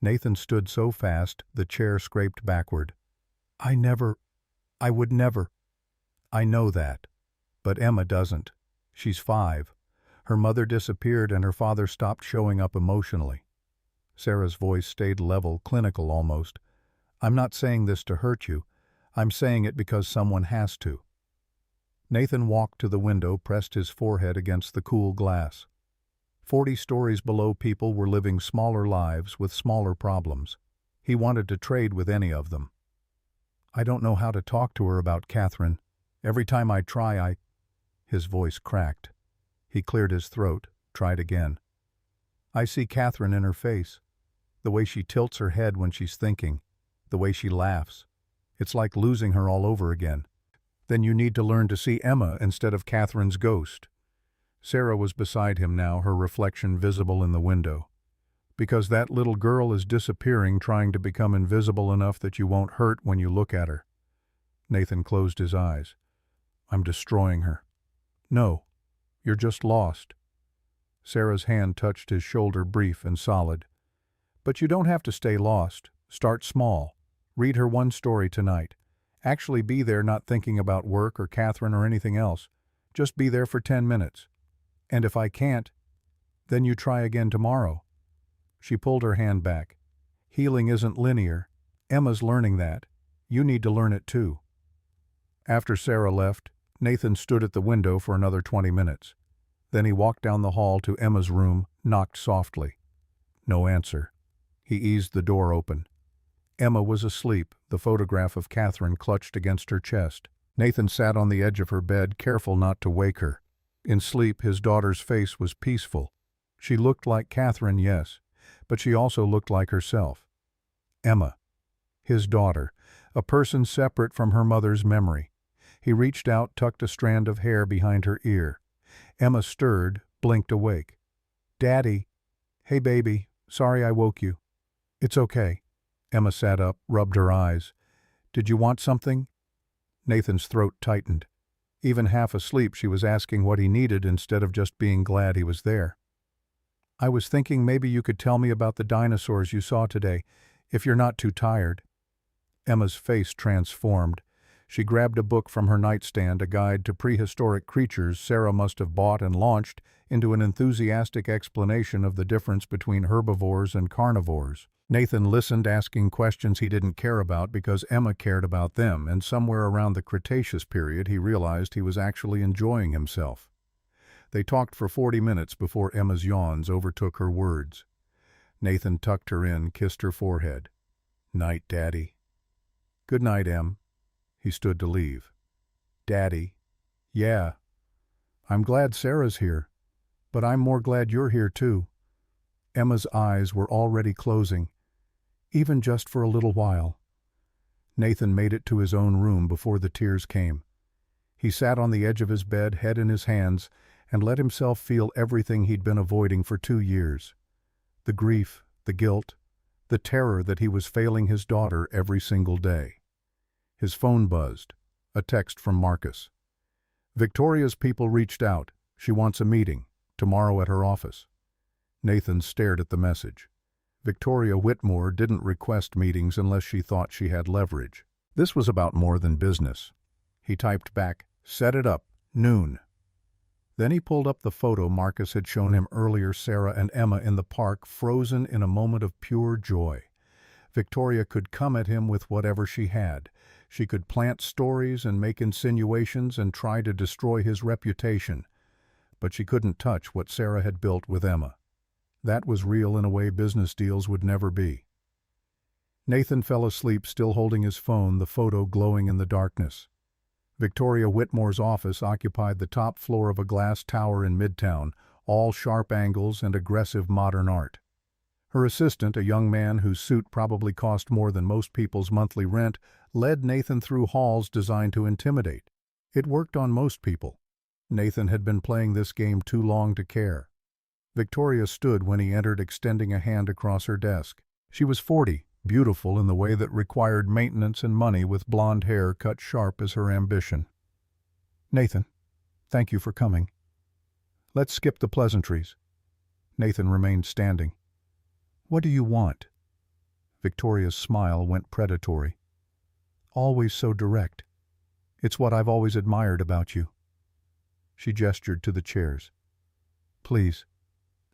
S1: Nathan stood so fast the chair scraped backward. I would never. I know that. But Emma doesn't. She's 5. Her mother disappeared and her father stopped showing up emotionally. Sarah's voice stayed level, clinical almost. I'm not saying this to hurt you. I'm saying it because someone has to. Nathan walked to the window, pressed his forehead against the cool glass. 40 stories below people were living smaller lives with smaller problems. He wanted to trade with any of them. I don't know how to talk to her about Catherine. Every time I try, His voice cracked. He cleared his throat, tried again. I see Catherine in her face. The way she tilts her head when she's thinking. The way she laughs. It's like losing her all over again. Then you need to learn to see Emma instead of Catherine's ghost. Sarah was beside him now, her reflection visible in the window. Because that little girl is disappearing, trying to become invisible enough that you won't hurt when you look at her. Nathan closed his eyes. I'm destroying her. No, you're just lost. Sarah's hand touched his shoulder, brief and solid. But you don't have to stay lost. Start small. Read her one story tonight. Actually be there, not thinking about work or Catherine or anything else. Just be there for 10 minutes. And if I can't, then you try again tomorrow. She pulled her hand back. Healing isn't linear. Emma's learning that. You need to learn it too. After Sarah left, Nathan stood at the window for another 20 minutes. Then he walked down the hall to Emma's room, knocked softly. No answer. He eased the door open. Emma was asleep, the photograph of Catherine clutched against her chest. Nathan sat on the edge of her bed, careful not to wake her. In sleep, his daughter's face was peaceful. She looked like Catherine, yes, but she also looked like herself. Emma, his daughter, a person separate from her mother's memory. He reached out, tucked a strand of hair behind her ear. Emma stirred, blinked awake. Daddy. Hey, baby. Sorry I woke you. It's okay. Emma sat up, rubbed her eyes. Did you want something? Nathan's throat tightened. Even half asleep, she was asking what he needed instead of just being glad he was there. I was thinking maybe you could tell me about the dinosaurs you saw today, if you're not too tired. Emma's face transformed. She grabbed a book from her nightstand, a guide to prehistoric creatures Sarah must have bought, and launched into an enthusiastic explanation of the difference between herbivores and carnivores. Nathan listened, asking questions he didn't care about because Emma cared about them, and somewhere around the Cretaceous period he realized he was actually enjoying himself. They talked for 40 minutes before Emma's yawns overtook her words. Nathan tucked her in, kissed her forehead. Night, Daddy. Good night, Em. He stood to leave. Daddy. Yeah. I'm glad Sarah's here, but I'm more glad you're here too. Emma's eyes were already closing, even just for a little while. Nathan made it to his own room before the tears came. He sat on the edge of his bed, head in his hands, and let himself feel everything he'd been avoiding for 2 years. The grief, the guilt, the terror that he was failing his daughter every single day. His phone buzzed. A text from Marcus. Victoria's people reached out. She wants a meeting, tomorrow at her office. Nathan stared at the message. Victoria Whitmore didn't request meetings unless she thought she had leverage. This was about more than business. He typed back, set it up, noon. Then he pulled up the photo Marcus had shown him earlier, Sarah and Emma in the park, frozen in a moment of pure joy. Victoria could come at him with whatever she had. She could plant stories and make insinuations and try to destroy his reputation. But she couldn't touch what Sarah had built with Emma. That was real in a way business deals would never be. Nathan fell asleep, still holding his phone, the photo glowing in the darkness. Victoria Whitmore's office occupied the top floor of a glass tower in Midtown, all sharp angles and aggressive modern art. Her assistant, a young man whose suit probably cost more than most people's monthly rent, led Nathan through halls designed to intimidate. It worked on most people. Nathan had been playing this game too long to care. Victoria stood when he entered, extending a hand across her desk. She was 40, beautiful in the way that required maintenance and money, with blonde hair cut sharp as her ambition. "Nathan, thank you for coming. Let's skip the pleasantries." Nathan remained standing. "What do you want?" Victoria's smile went predatory. "Always so direct. It's what I've always admired about you." She gestured to the chairs. "Please,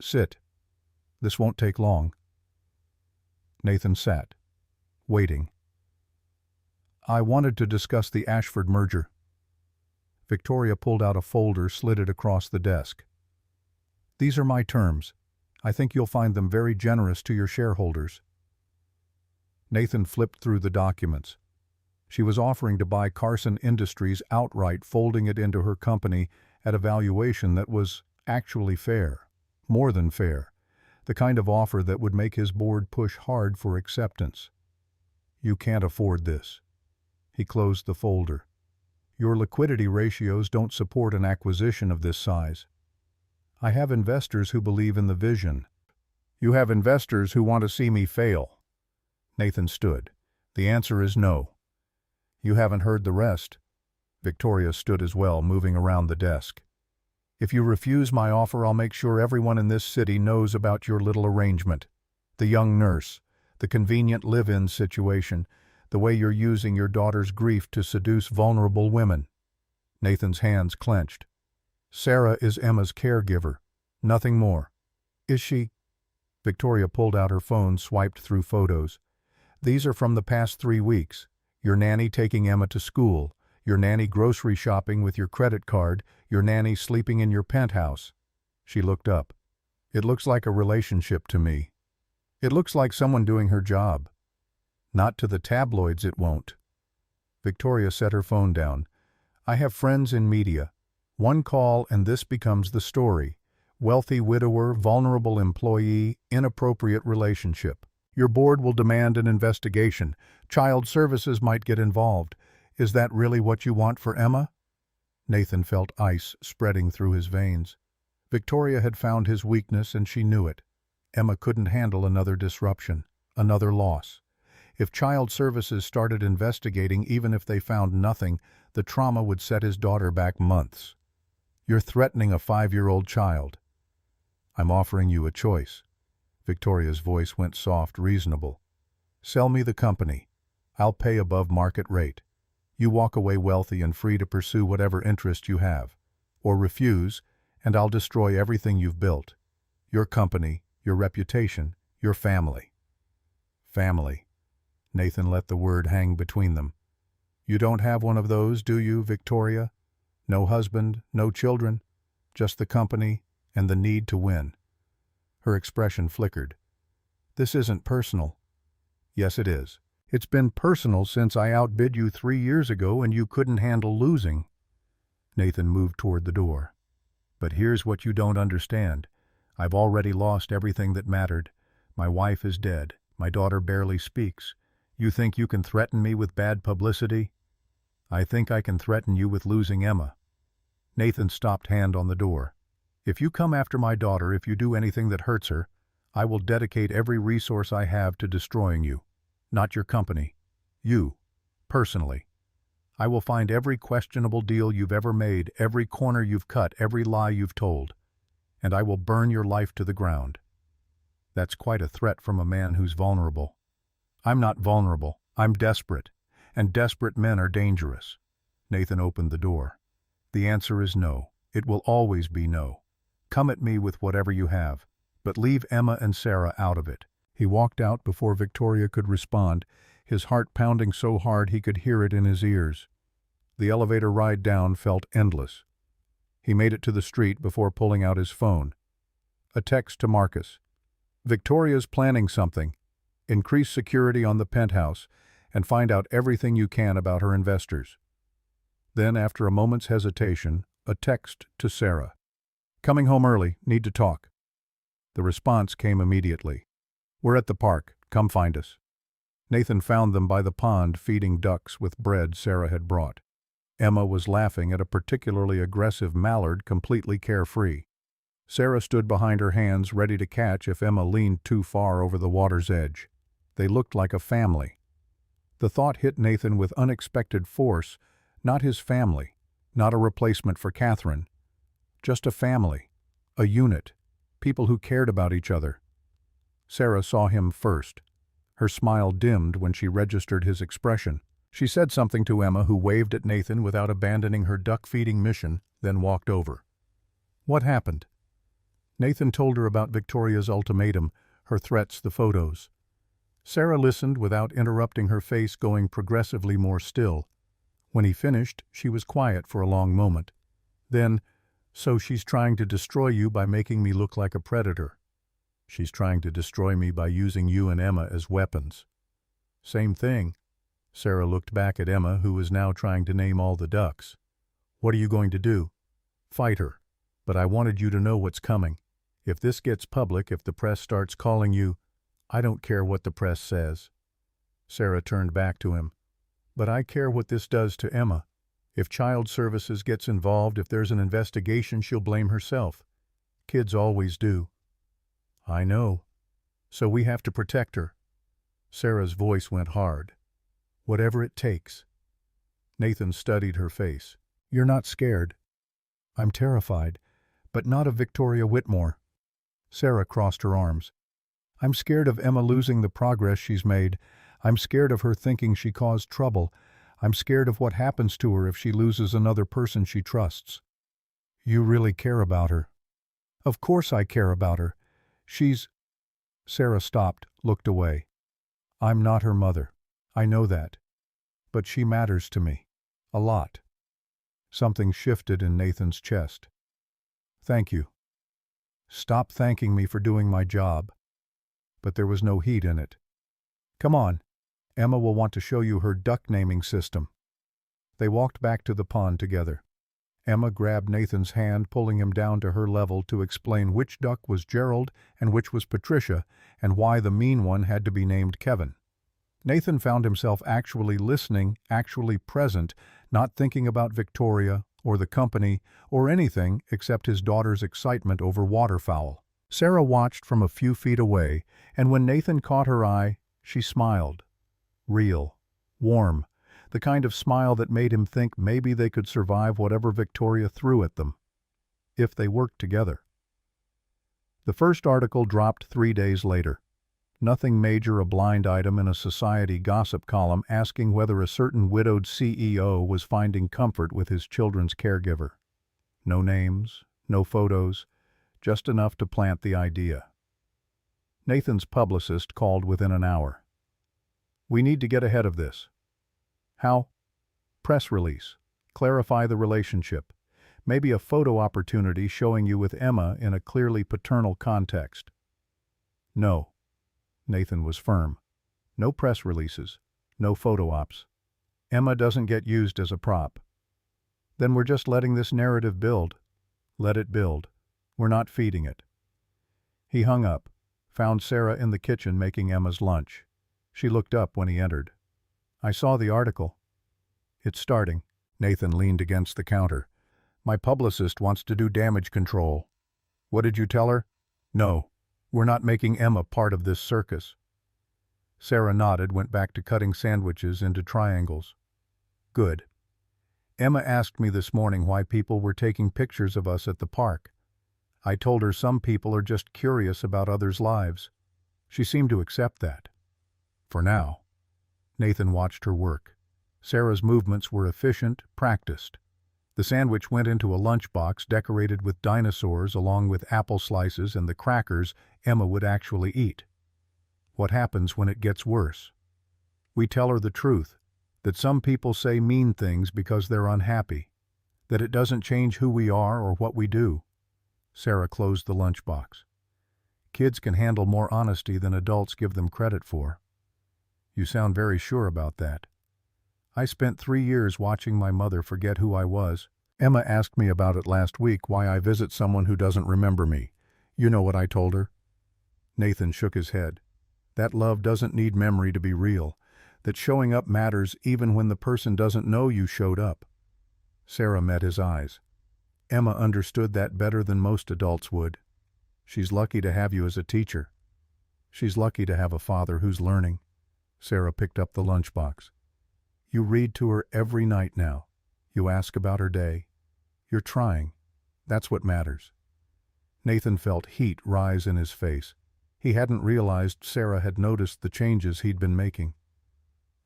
S1: sit. This won't take long." Nathan sat, waiting. "I wanted to discuss the Ashford merger." Victoria pulled out a folder, slid it across the desk. "These are my terms. I think you'll find them very generous to your shareholders." Nathan flipped through the documents. She was offering to buy Carson Industries outright, folding it into her company at a valuation that was actually fair, more than fair, the kind of offer that would make his board push hard for acceptance. "You can't afford this." He closed the folder. "Your liquidity ratios don't support an acquisition of this size. I have investors who believe in the vision." "You have investors who want to see me fail." Nathan stood. "The answer is no." "You haven't heard the rest." Victoria stood as well, moving around the desk. "If you refuse my offer, I'll make sure everyone in this city knows about your little arrangement. The young nurse, the convenient live-in situation, the way you're using your daughter's grief to seduce vulnerable women." Nathan's hands clenched. "Sarah is Emma's caregiver. Nothing more." "Is she?" Victoria pulled out her phone, swiped through photos. "These are from the past 3 weeks. Your nanny taking Emma to school, your nanny grocery shopping with your credit card, your nanny sleeping in your penthouse." She looked up. "It looks like a relationship to me. It looks like someone doing her job. Not to the tabloids, it won't." Victoria set her phone down. "I have friends in media. One call and this becomes the story. Wealthy widower, vulnerable employee, inappropriate relationship. Your board will demand an investigation. Child services might get involved. Is that really what you want for Emma?" Nathan felt ice spreading through his veins. Victoria had found his weakness, and she knew it. Emma couldn't handle another disruption, another loss. If child services started investigating, even if they found nothing, the trauma would set his daughter back months. "You're threatening a 5-year-old child." "I'm offering you a choice." Victoria's voice went soft, reasonable. "Sell me the company. I'll pay above market rate. You walk away wealthy and free to pursue whatever interest you have. Or refuse, and I'll destroy everything you've built. Your company, your reputation, your family." Family. Nathan let the word hang between them. "You don't have one of those, do you, Victoria? No husband, no children, just the company and the need to win." Her expression flickered. "This isn't personal." "Yes, it is. It's been personal since I outbid you 3 years ago and you couldn't handle losing." Nathan moved toward the door. "But here's what you don't understand. I've already lost everything that mattered. My wife is dead. My daughter barely speaks. You think you can threaten me with bad publicity? I think I can threaten you with losing Emma." Nathan stopped, hand on the door. "If you come after my daughter, if you do anything that hurts her, I will dedicate every resource I have to destroying you. Not your company. You, personally. I will find every questionable deal you've ever made, every corner you've cut, every lie you've told. And I will burn your life to the ground." That's quite a threat from a man who's vulnerable. "I'm not vulnerable. I'm desperate. And desperate men are dangerous." Nathan opened the door. "The answer is no. It will always be no. Come at me with whatever you have, but leave Emma and Sarah out of it." He walked out before Victoria could respond, his heart pounding so hard he could hear it in his ears. The elevator ride down felt endless. He made it to the street before pulling out his phone. A text to Marcus. "Victoria's planning something. Increase security on the penthouse and find out everything you can about her investors." Then, after a moment's hesitation, a text to Sarah. "Coming home early. Need to talk." The response came immediately. "We're at the park. Come find us." Nathan found them by the pond, feeding ducks with bread Sarah had brought. Emma was laughing at a particularly aggressive mallard completely carefree. Sarah stood behind her hands ready to catch if Emma leaned too far over the water's edge. They looked like a family. The thought hit Nathan with unexpected force. Not his family, not a replacement for Catherine. Just a family, a unit, people who cared about each other. Sarah saw him first. Her smile dimmed when she registered his expression. She said something to Emma, who waved at Nathan without abandoning her duck-feeding mission, then walked over. What happened? Nathan told her about Victoria's ultimatum, her threats, the photos. Sarah listened without interrupting, her face going progressively more still. When he finished, she was quiet for a long moment. Then, so she's trying to destroy you by making me look like a predator. She's trying to destroy me by using you and Emma as weapons. Same thing. Sarah looked back at Emma, who was now trying to name all the ducks. What are you going to do? Fight her. But I wanted you to know what's coming. If this gets public, if the press starts calling you, I don't care what the press says. Sarah turned back to him. But I care what this does to Emma. If Child Services gets involved, if there's an investigation, she'll blame herself. Kids always do. I know. So we have to protect her. Sarah's voice went hard. Whatever it takes. Nathan studied her face. You're not scared. I'm terrified, but not of Victoria Whitmore. Sarah crossed her arms. I'm scared of Emma losing the progress she's made. I'm scared of her thinking she caused trouble. I'm scared of what happens to her if she loses another person she trusts. You really care about her. Of course I care about her. She's... Sarah stopped, looked away. I'm not her mother. I know that. But she matters to me. A lot. Something shifted in Nathan's chest. Thank you. Stop thanking me for doing my job. But there was no heat in it. Come on. Emma will want to show you her duck naming system. They walked back to the pond together. Emma grabbed Nathan's hand, pulling him down to her level to explain which duck was Gerald and which was Patricia, and why the mean one had to be named Kevin. Nathan found himself actually listening, actually present, not thinking about Victoria or the company or anything except his daughter's excitement over waterfowl. Sarah watched from a few feet away, and when Nathan caught her eye, she smiled. Real, warm, the kind of smile that made him think maybe they could survive whatever Victoria threw at them, if they worked together. The first article dropped 3 days later. Nothing major, a blind item in a society gossip column asking whether a certain widowed CEO was finding comfort with his children's caregiver. No names, no photos, just enough to plant the idea. Nathan's publicist called within an hour. We need to get ahead of this. How? Press release. Clarify the relationship. Maybe a photo opportunity showing you with Emma in a clearly paternal context. No. Nathan was firm. No press releases. No photo ops. Emma doesn't get used as a prop. Then we're just letting this narrative build. Let it build. We're not feeding it. He hung up, found Sarah in the kitchen making Emma's lunch. She looked up when he entered. I saw the article. It's starting. Nathan leaned against the counter. My publicist wants to do damage control. What did you tell her? No. We're not making Emma part of this circus. Sarah nodded, went back to cutting sandwiches into triangles. Good. Emma asked me this morning why people were taking pictures of us at the park. I told her some people are just curious about others' lives. She seemed to accept that. For now. Nathan watched her work. Sarah's movements were efficient, practiced. The sandwich went into a lunchbox decorated with dinosaurs along with apple slices and the crackers Emma would actually eat. What happens when it gets worse? We tell her the truth, that some people say mean things because they're unhappy, that it doesn't change who we are or what we do. Sarah closed the lunchbox. Kids can handle more honesty than adults give them credit for. You sound very sure about that. I spent 3 years watching my mother forget who I was. Emma asked me about it last week, why I visit someone who doesn't remember me. You know what I told her? Nathan shook his head. That love doesn't need memory to be real. That showing up matters even when the person doesn't know you showed up. Sarah met his eyes. Emma understood that better than most adults would. She's lucky to have you as a teacher. She's lucky to have a father who's learning. Sarah picked up the lunchbox. You read to her every night now. You ask about her day. You're trying. That's what matters. Nathan felt heat rise in his face. He hadn't realized Sarah had noticed the changes he'd been making.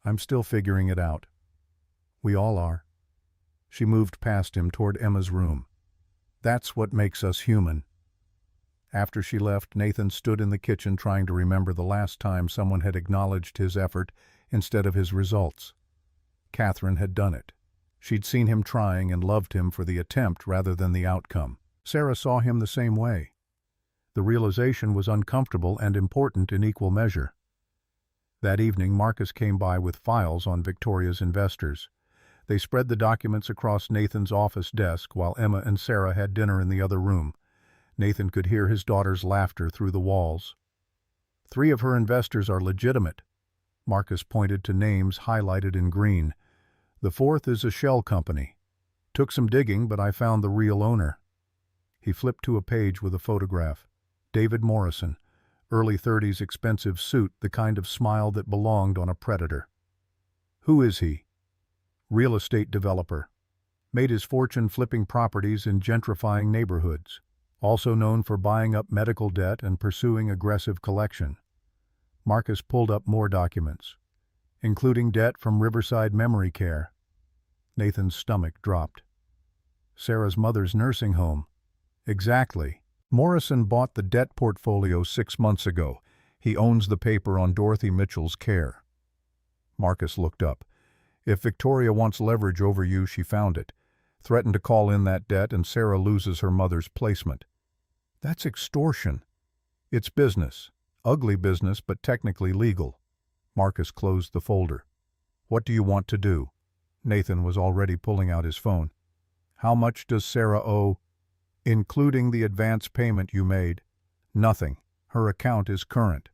S1: I'm still figuring it out. We all are. She moved past him toward Emma's room. That's what makes us human. After she left, Nathan stood in the kitchen trying to remember the last time someone had acknowledged his effort instead of his results. Catherine had done it. She'd seen him trying and loved him for the attempt rather than the outcome. Sarah saw him the same way. The realization was uncomfortable and important in equal measure. That evening, Marcus came by with files on Victoria's investors. They spread the documents across Nathan's office desk while Emma and Sarah had dinner in the other room. Nathan could hear his daughter's laughter through the walls. 3 of her investors are legitimate. Marcus pointed to names highlighted in green. The 4th is a shell company. Took some digging, but I found the real owner. He flipped to a page with a photograph. David Morrison, early 30s, expensive suit, the kind of smile that belonged on a predator. Who is he? Real estate developer. Made his fortune flipping properties in gentrifying neighborhoods. Also known for buying up medical debt and pursuing aggressive collection. Marcus pulled up more documents, including debt from Riverside Memory Care. Nathan's stomach dropped. Sarah's mother's nursing home. Exactly. Morrison bought the debt portfolio 6 months ago. He owns the paper on Dorothy Mitchell's care. Marcus looked up. If Victoria wants leverage over you, she found it. Threatened to call in that debt and Sarah loses her mother's placement. That's extortion. It's business. Ugly business, but technically legal. Marcus closed the folder. What do you want to do? Nathan was already pulling out his phone. How much does Sarah owe? Including the advance payment you made. Nothing. Her account is current.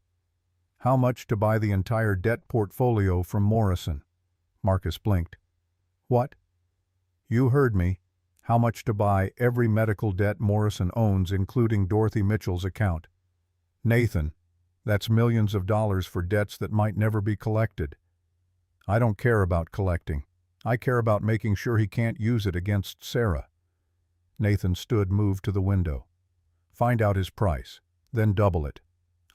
S1: How much to buy the entire debt portfolio from Morrison? Marcus blinked. What? You heard me. How much to buy every medical debt Morrison owns, including Dorothy Mitchell's account? Nathan, that's millions of dollars for debts that might never be collected. I don't care about collecting. I care about making sure he can't use it against Sarah. Nathan stood, moved to the window. Find out his price, then double it.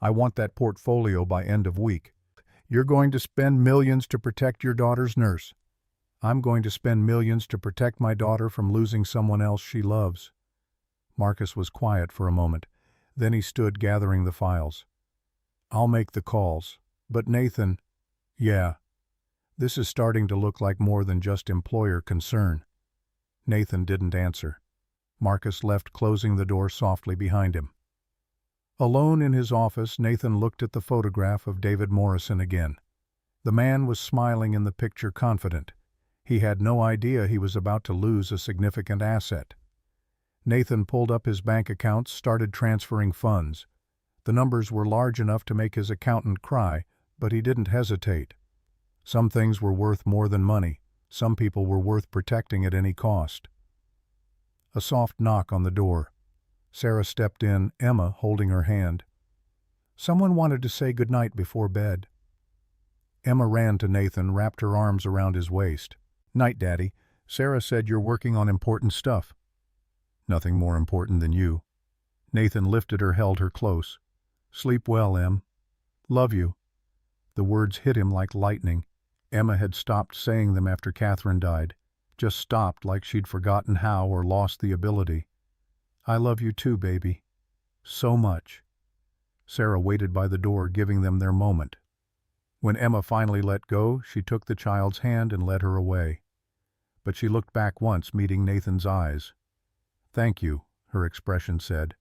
S1: I want that portfolio by end of week. You're going to spend millions to protect your daughter's nurse. I'm going to spend millions to protect my daughter from losing someone else she loves. Marcus was quiet for a moment. Then he stood gathering the files. I'll make the calls. But Nathan, yeah, this is starting to look like more than just employer concern. Nathan didn't answer. Marcus left, closing the door softly behind him. Alone in his office, Nathan looked at the photograph of David Morrison again. The man was smiling in the picture, confident. He had no idea he was about to lose a significant asset. Nathan pulled up his bank accounts, started transferring funds. The numbers were large enough to make his accountant cry, but he didn't hesitate. Some things were worth more than money. Some people were worth protecting at any cost. A soft knock on the door. Sarah stepped in, Emma holding her hand. Someone wanted to say goodnight before bed. Emma ran to Nathan, wrapped her arms around his waist. Night, Daddy. Sarah said you're working on important stuff. Nothing more important than you. Nathan lifted her, held her close. Sleep well, Em. Love you. The words hit him like lightning. Emma had stopped saying them after Catherine died. Just stopped, like she'd forgotten how or lost the ability. I love you too, baby. So much. Sarah waited by the door, giving them their moment. When Emma finally let go, she took the child's hand and led her away. But she looked back once, meeting Nathan's eyes. Thank you, her expression said,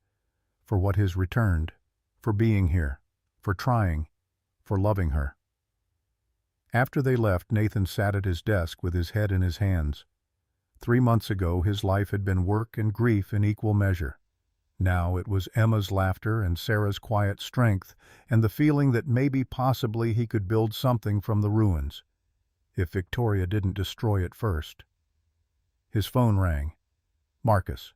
S1: for what has returned, for being here, for trying, for loving her. After they left, Nathan sat at his desk with his head in his hands. 3 months ago, his life had been work and grief in equal measure. Now it was Emma's laughter and Sarah's quiet strength and the feeling that maybe possibly he could build something from the ruins, if Victoria didn't destroy it first. His phone rang. Marcus.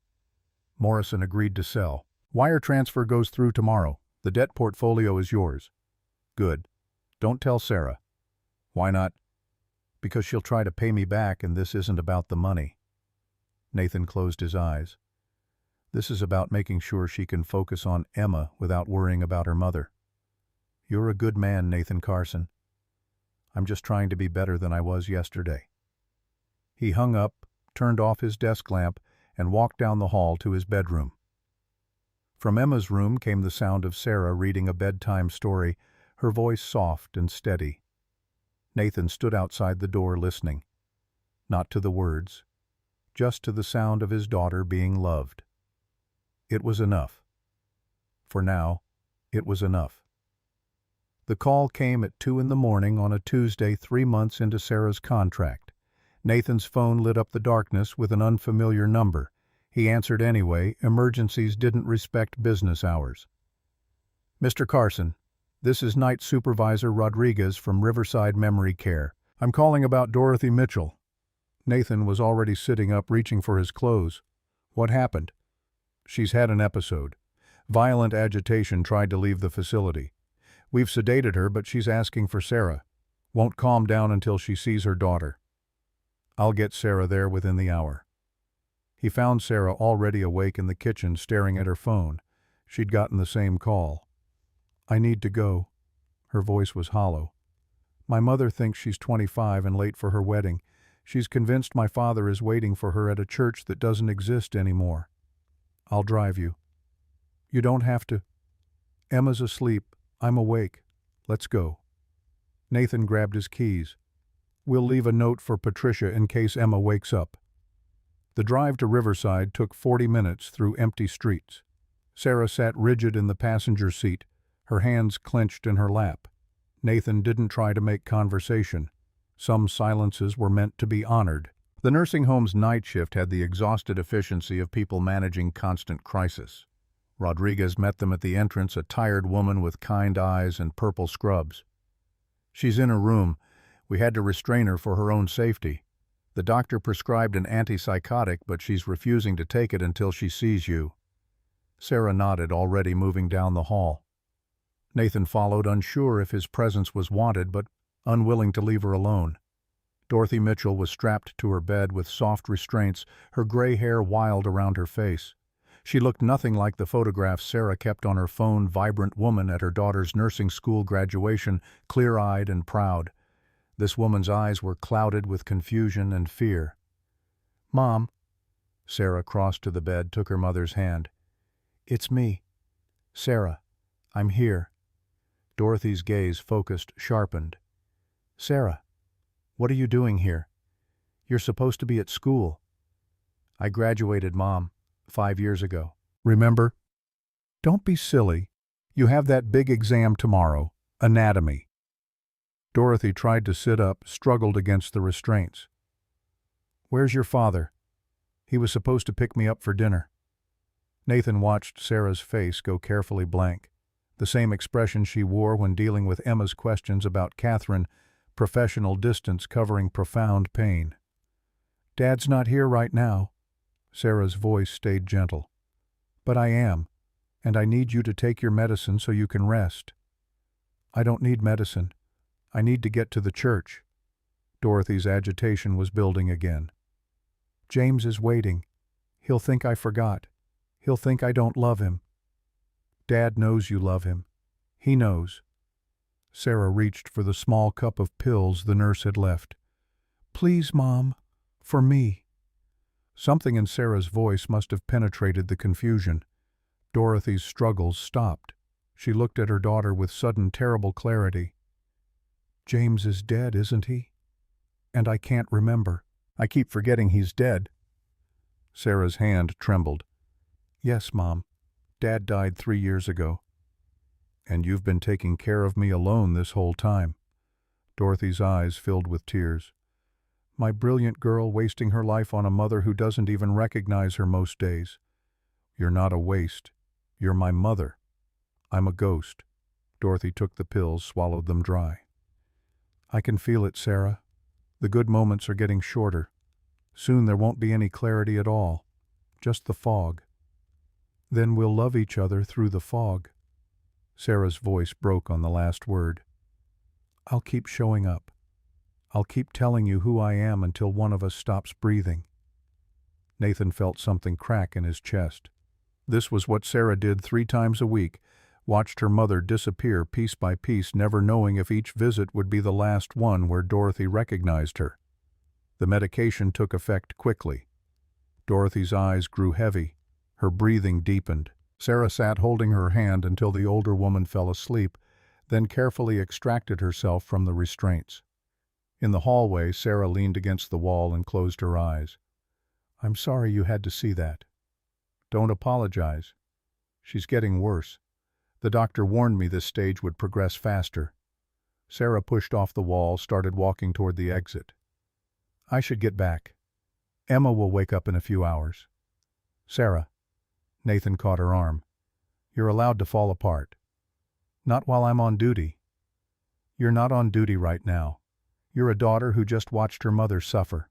S1: Morrison agreed to sell. Wire transfer goes through tomorrow. The debt portfolio is yours. Good. Don't tell Sarah. Why not? Because she'll try to pay me back, and this isn't about the money. Nathan closed his eyes. This is about making sure she can focus on Emma without worrying about her mother. You're a good man, Nathan Carson. I'm just trying to be better than I was yesterday. He hung up, turned off his desk lamp, and walked down the hall to his bedroom. From Emma's room came the sound of Sarah reading a bedtime story, her voice soft and steady. Nathan stood outside the door listening. Not to the words, just to the sound of his daughter being loved. It was enough. For now, it was enough. The call came at 2 a.m. on a Tuesday 3 months into Sarah's contract. Nathan's phone lit up the darkness with an unfamiliar number. He answered anyway. Emergencies didn't respect business hours. Mr. Carson, this is Night Supervisor Rodriguez from Riverside Memory Care. I'm calling about Dorothy Mitchell. Nathan was already sitting up, reaching for his clothes. What happened? She's had an episode. Violent agitation, tried to leave the facility. We've sedated her, but she's asking for Sarah. Won't calm down until she sees her daughter. I'll get Sarah there within the hour. He found Sarah already awake in the kitchen, staring at her phone. She'd gotten the same call. I need to go. Her voice was hollow. My mother thinks she's 25 and late for her wedding. She's convinced my father is waiting for her at a church that doesn't exist anymore. I'll drive you. You don't have to. Emma's asleep. I'm awake. Let's go. Nathan grabbed his keys. We'll leave a note for Patricia in case Emma wakes up. The drive to Riverside took 40 minutes through empty streets. Sarah sat rigid in the passenger seat, her hands clenched in her lap. Nathan didn't try to make conversation. Some silences were meant to be honored. The nursing home's night shift had the exhausted efficiency of people managing constant crisis. Rodriguez met them at the entrance, a tired woman with kind eyes and purple scrubs. She's in her room. We had to restrain her for her own safety. The doctor prescribed an antipsychotic, but she's refusing to take it until she sees you. Sarah nodded, already moving down the hall. Nathan followed, unsure if his presence was wanted, but unwilling to leave her alone. Dorothy Mitchell was strapped to her bed with soft restraints, her gray hair wild around her face. She looked nothing like the photographs Sarah kept on her phone, vibrant woman at her daughter's nursing school graduation, clear-eyed and proud. This woman's eyes were clouded with confusion and fear. Mom. Sarah crossed to the bed, took her mother's hand. It's me. Sarah. I'm here. Dorothy's gaze focused, sharpened. Sarah. What are you doing here? You're supposed to be at school. I graduated, Mom, 5 years ago. Remember? Don't be silly. You have that big exam tomorrow, anatomy. Dorothy tried to sit up, struggled against the restraints. Where's your father? He was supposed to pick me up for dinner. Nathan watched Sarah's face go carefully blank, the same expression she wore when dealing with Emma's questions about Catherine, professional distance covering profound pain. Dad's not here right now. Sarah's voice stayed gentle. But I am, and I need you to take your medicine so you can rest. I don't need medicine. I need to get to the church. Dorothy's agitation was building again. James is waiting. He'll think I forgot. He'll think I don't love him. Dad knows you love him. He knows. Sarah reached for the small cup of pills the nurse had left. Please, Mom, for me. Something in Sarah's voice must have penetrated the confusion. Dorothy's struggles stopped. She looked at her daughter with sudden, terrible clarity. James is dead, isn't he? And I can't remember. I keep forgetting he's dead. Sarah's hand trembled. Yes, Mom. Dad died 3 years ago. And you've been taking care of me alone this whole time. Dorothy's eyes filled with tears. My brilliant girl wasting her life on a mother who doesn't even recognize her most days. You're not a waste. You're my mother. I'm a ghost. Dorothy took the pills, swallowed them dry. I can feel it, Sarah. The good moments are getting shorter. Soon there won't be any clarity at all, just the fog. Then we'll love each other through the fog. Sarah's voice broke on the last word. I'll keep showing up. I'll keep telling you who I am until one of us stops breathing. Nathan felt something crack in his chest. This was what Sarah did 3 times a week, watched her mother disappear piece by piece, never knowing if each visit would be the last one where Dorothy recognized her. The medication took effect quickly. Dorothy's eyes grew heavy. Her breathing deepened. Sarah sat holding her hand until the older woman fell asleep, then carefully extracted herself from the restraints. In the hallway, Sarah leaned against the wall and closed her eyes. I'm sorry you had to see that. Don't apologize. She's getting worse. The doctor warned me this stage would progress faster. Sarah pushed off the wall, started walking toward the exit. I should get back. Emma will wake up in a few hours. Sarah. Nathan caught her arm. You're allowed to fall apart. Not while I'm on duty. You're not on duty right now. You're a daughter who just watched her mother suffer.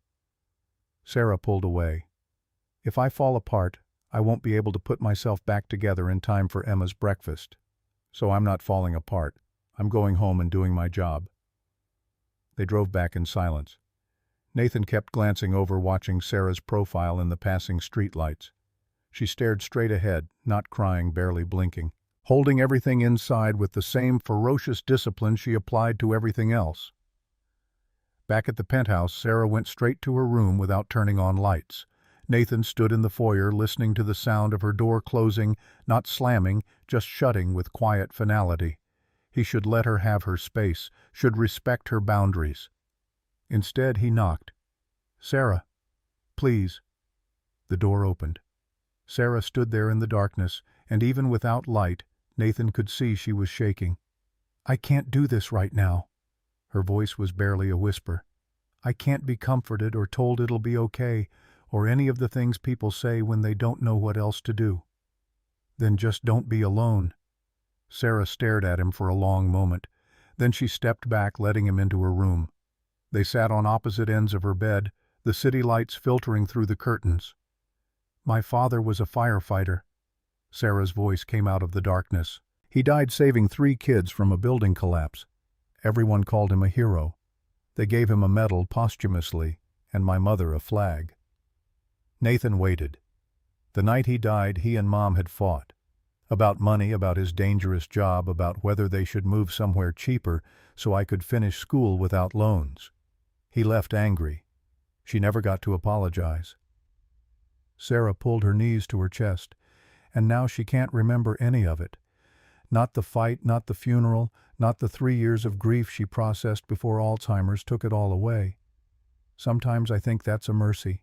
S1: Sarah pulled away. If I fall apart, I won't be able to put myself back together in time for Emma's breakfast. So I'm not falling apart. I'm going home and doing my job. They drove back in silence. Nathan kept glancing over, watching Sarah's profile in the passing streetlights. She stared straight ahead, not crying, barely blinking, holding everything inside with the same ferocious discipline she applied to everything else. Back at the penthouse, Sarah went straight to her room without turning on lights. Nathan stood in the foyer, listening to the sound of her door closing, not slamming, just shutting with quiet finality. He should let her have her space, should respect her boundaries. Instead, he knocked. Sarah, please. The door opened. Sarah stood there in the darkness, and even without light, Nathan could see she was shaking. I can't do this right now. Her voice was barely a whisper. I can't be comforted or told it'll be okay, or any of the things people say when they don't know what else to do. Then just don't be alone. Sarah stared at him for a long moment. Then she stepped back, letting him into her room. They sat on opposite ends of her bed, the city lights filtering through the curtains. My father was a firefighter. Sarah's voice came out of the darkness. He died saving 3 kids from a building collapse. Everyone called him a hero. They gave him a medal posthumously, and my mother a flag. Nathan waited. The night he died, he and Mom had fought. About money, about his dangerous job, about whether they should move somewhere cheaper so I could finish school without loans. He left angry. She never got to apologize. Sarah pulled her knees to her chest, and now she can't remember any of it. Not the fight, not the funeral, not the 3 years of grief she processed before Alzheimer's took it all away. Sometimes I think that's a mercy.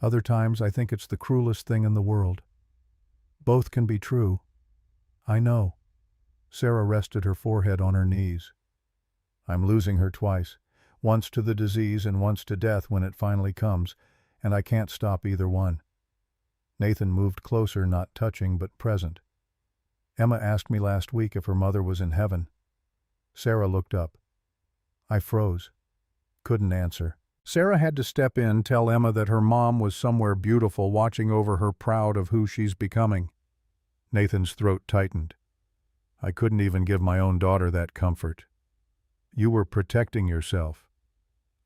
S1: Other times I think it's the cruelest thing in the world. Both can be true. I know. Sarah rested her forehead on her knees. I'm losing her twice, once to the disease and once to death when it finally comes, and I can't stop either one. Nathan moved closer, not touching but present. Emma asked me last week if her mother was in heaven. Sarah looked up. I froze. Couldn't answer. Sarah had to step in, tell Emma that her mom was somewhere beautiful, watching over her, proud of who she's becoming. Nathan's throat tightened. I couldn't even give my own daughter that comfort. You were protecting yourself.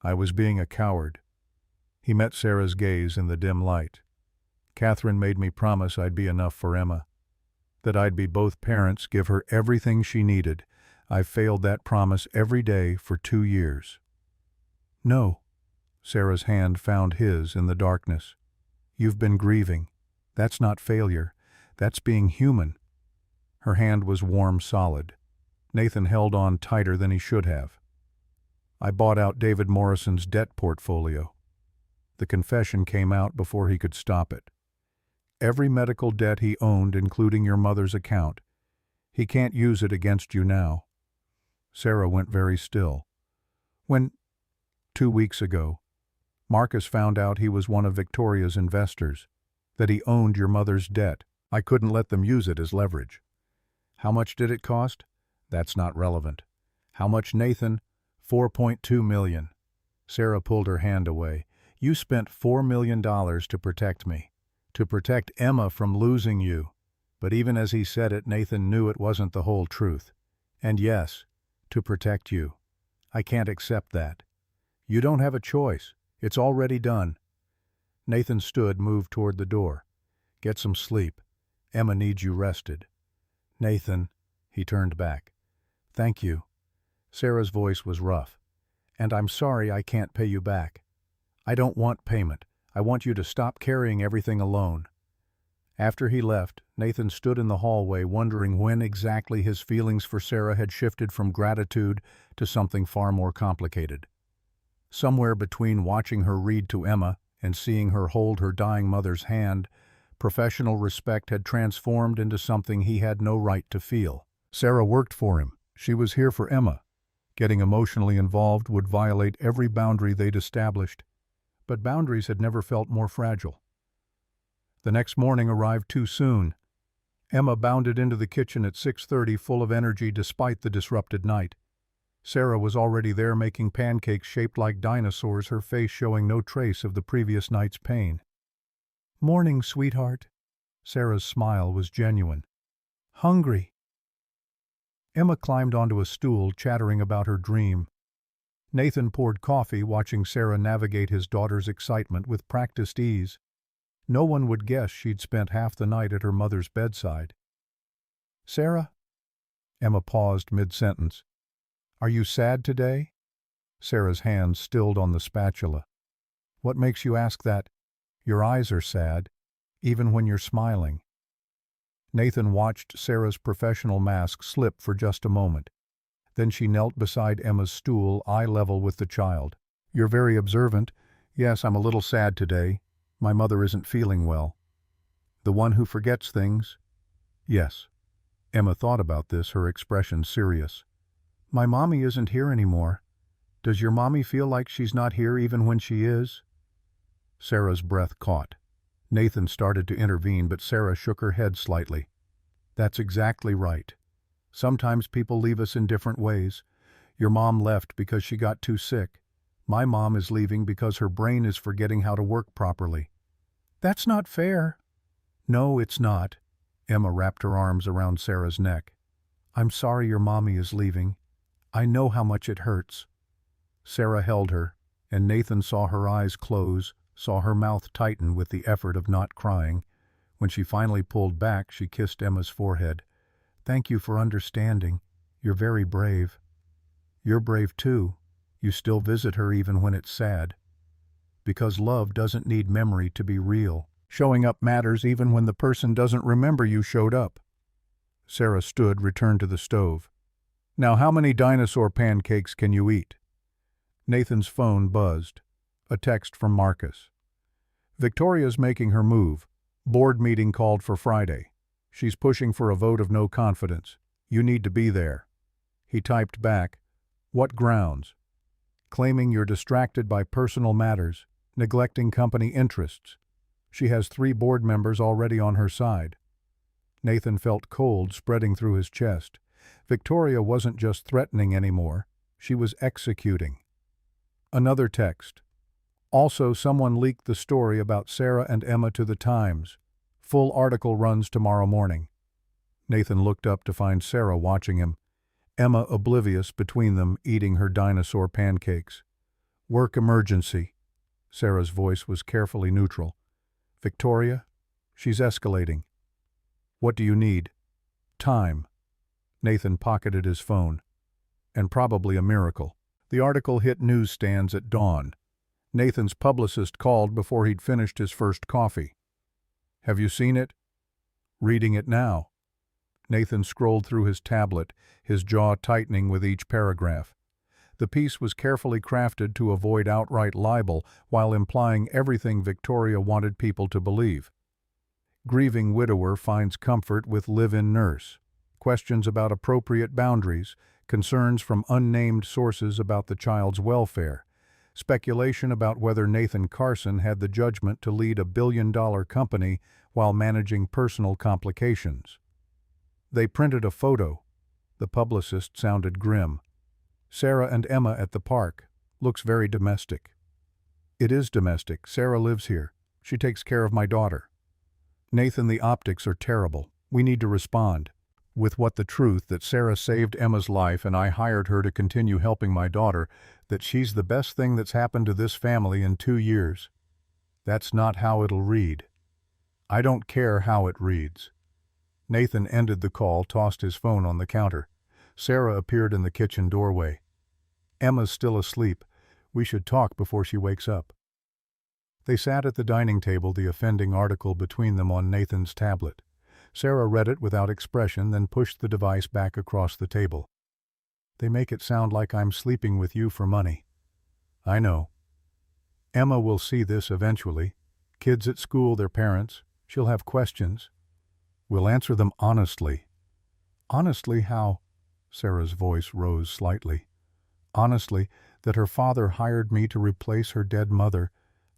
S1: I was being a coward. He met Sarah's gaze in the dim light. Catherine made me promise I'd be enough for Emma, that I'd be both parents, give her everything she needed. I've failed that promise every day for 2 years. No. Sarah's hand found his in the darkness. You've been grieving. That's not failure. That's being human. Her hand was warm, solid. Nathan held on tighter than he should have. I bought out David Morrison's debt portfolio. The confession came out before he could stop it. Every medical debt he owned, including your mother's account. He can't use it against you now. Sarah went very still. When, 2 weeks ago, Marcus found out he was one of Victoria's investors, that he owned your mother's debt. I couldn't let them use it as leverage. How much did it cost? That's not relevant. How much, Nathan? $4.2 million. Sarah pulled her hand away. You spent $4 million to protect me, to protect Emma from losing you. But even as he said it, Nathan knew it wasn't the whole truth. And yes, to protect you. I can't accept that. You don't have a choice. It's already done. Nathan stood, moved toward the door. Get some sleep. Emma needs you rested. Nathan, he turned back. Thank you. Sarah's voice was rough. And I'm sorry I can't pay you back. I don't want payment. I want you to stop carrying everything alone. After he left, Nathan stood in the hallway wondering when exactly his feelings for Sarah had shifted from gratitude to something far more complicated. Somewhere between watching her read to Emma and seeing her hold her dying mother's hand, professional respect had transformed into something he had no right to feel. Sarah worked for him. She was here for Emma. Getting emotionally involved would violate every boundary they'd established. But boundaries had never felt more fragile. The next morning arrived too soon. Emma bounded into the kitchen at 6:30 full of energy despite the disrupted night. Sarah was already there making pancakes shaped like dinosaurs, her face showing no trace of the previous night's pain. Morning, sweetheart. Sarah's smile was genuine. Hungry. Emma climbed onto a stool, chattering about her dream. Nathan poured coffee, watching Sarah navigate his daughter's excitement with practiced ease. No one would guess she'd spent half the night at her mother's bedside. Sarah? Emma paused mid-sentence. Are you sad today? Sarah's hands stilled on the spatula. What makes you ask that? Your eyes are sad, even when you're smiling. Nathan watched Sarah's professional mask slip for just a moment. Then she knelt beside Emma's stool, eye level with the child. You're very observant. Yes, I'm a little sad today. My mother isn't feeling well. The one who forgets things? Yes. Emma thought about this, her expression serious. My mommy isn't here anymore. Does your mommy feel like she's not here even when she is? Sarah's breath caught. Nathan started to intervene, but Sarah shook her head slightly. That's exactly right. Sometimes people leave us in different ways. Your mom left because she got too sick. My mom is leaving because her brain is forgetting how to work properly. That's not fair. No, it's not. Emma wrapped her arms around Sarah's neck. I'm sorry your mommy is leaving. I know how much it hurts. Sarah held her, and Nathan saw her eyes close, saw her mouth tighten with the effort of not crying. When she finally pulled back, she kissed Emma's forehead. Thank you for understanding. You're very brave. You're brave too. You still visit her even when it's sad. Because love doesn't need memory to be real. Showing up matters even when the person doesn't remember you showed up. Sarah stood, returned to the stove. Now how many dinosaur pancakes can you eat? Nathan's phone buzzed. A text from Marcus. Victoria's making her move. Board meeting called for Friday. She's pushing for a vote of no confidence. You need to be there. He typed back, what grounds? Claiming you're distracted by personal matters, neglecting company interests. She has 3 board members already on her side. Nathan felt cold spreading through his chest. Victoria wasn't just threatening anymore. She was executing. Another text. Also, someone leaked the story about Sarah and Emma to the Times. Full article runs tomorrow morning. Nathan looked up to find Sarah watching him, Emma oblivious between them, eating her dinosaur pancakes. Work emergency. Sarah's voice was carefully neutral. Victoria? She's escalating. What do you need? Time. Nathan pocketed his phone. And probably a miracle. The article hit newsstands at dawn. Nathan's publicist called before he'd finished his first coffee. Have you seen it? Reading it now. Nathan scrolled through his tablet, his jaw tightening with each paragraph. The piece was carefully crafted to avoid outright libel while implying everything Victoria wanted people to believe. Grieving widower finds comfort with live-in nurse. Questions about appropriate boundaries, concerns from unnamed sources about the child's welfare, speculation about whether Nathan Carson had the judgment to lead a billion-dollar company while managing personal complications. They printed a photo. The publicist sounded grim. Sarah and Emma at the park. Looks very domestic. It is domestic. Sarah lives here. She takes care of my daughter. Nathan, the optics are terrible. We need to respond. With what the truth that Sarah saved Emma's life and I hired her to continue helping my daughter, that she's the best thing that's happened to this family in 2 years. That's not how it'll read. I don't care how it reads. Nathan ended the call, tossed his phone on the counter. Sarah appeared in the kitchen doorway. Emma's still asleep. We should talk before she wakes up. They sat at the dining table, the offending article between them on Nathan's tablet. Sarah read it without expression, then pushed the device back across the table. They make it sound like I'm sleeping with you for money. I know. Emma will see this eventually. Kids at school, their parents. She'll have questions. We'll answer them honestly. Honestly how? Sarah's voice rose slightly. Honestly, that her father hired me to replace her dead mother,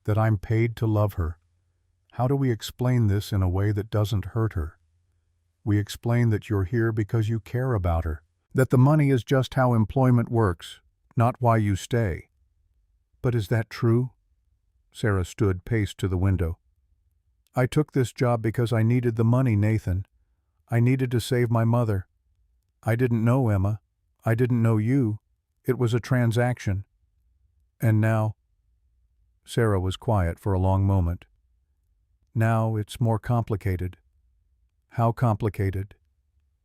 S1: that I'm paid to love her. How do we explain this in a way that doesn't hurt her? We explain that you're here because you care about her, that the money is just how employment works, not why you stay. But is that true? Sarah stood, paced to the window. I took this job because I needed the money, Nathan. I needed to save my mother. I didn't know Emma. I didn't know you. It was a transaction. And now... Sarah was quiet for a long moment. Now it's more complicated. How complicated?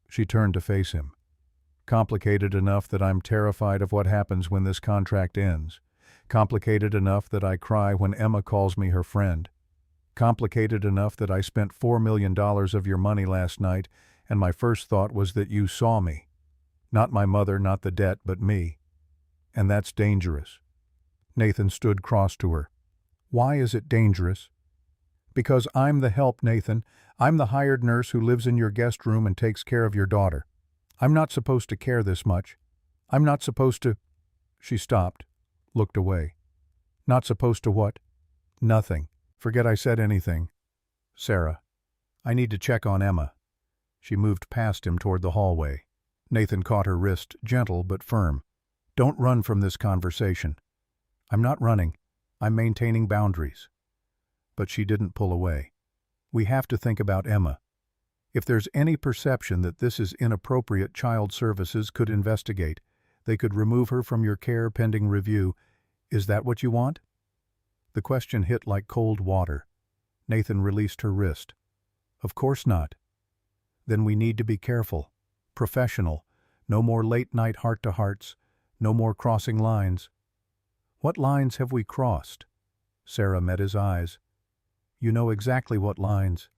S1: She turned to face him. Complicated enough that I'm terrified of what happens when this contract ends. Complicated enough that I cry when Emma calls me her friend. Complicated enough that I spent $4 million of your money last night, and my first thought was that you saw me. Not my mother, not the debt, but me. And that's dangerous. Nathan stood cross to her. Why is it dangerous? Because I'm the help, Nathan. I'm the hired nurse who lives in your guest room and takes care of your daughter. I'm not supposed to care this much. I'm not supposed to... She stopped, looked away. Not supposed to what? Nothing. Forget I said anything. Sarah, I need to check on Emma. She moved past him toward the hallway. Nathan caught her wrist, gentle but firm. Don't run from this conversation. I'm not running. I'm maintaining boundaries. But she didn't pull away. We have to think about Emma. If there's any perception that this is inappropriate, child services could investigate. They could remove her from your care pending review. Is that what you want? The question hit like cold water. Nathan released her wrist. Of course not. Then we need to be careful. Professional. No more late-night heart-to-hearts. No more crossing lines. What lines have we crossed? Sarah met his eyes. You know exactly what lines.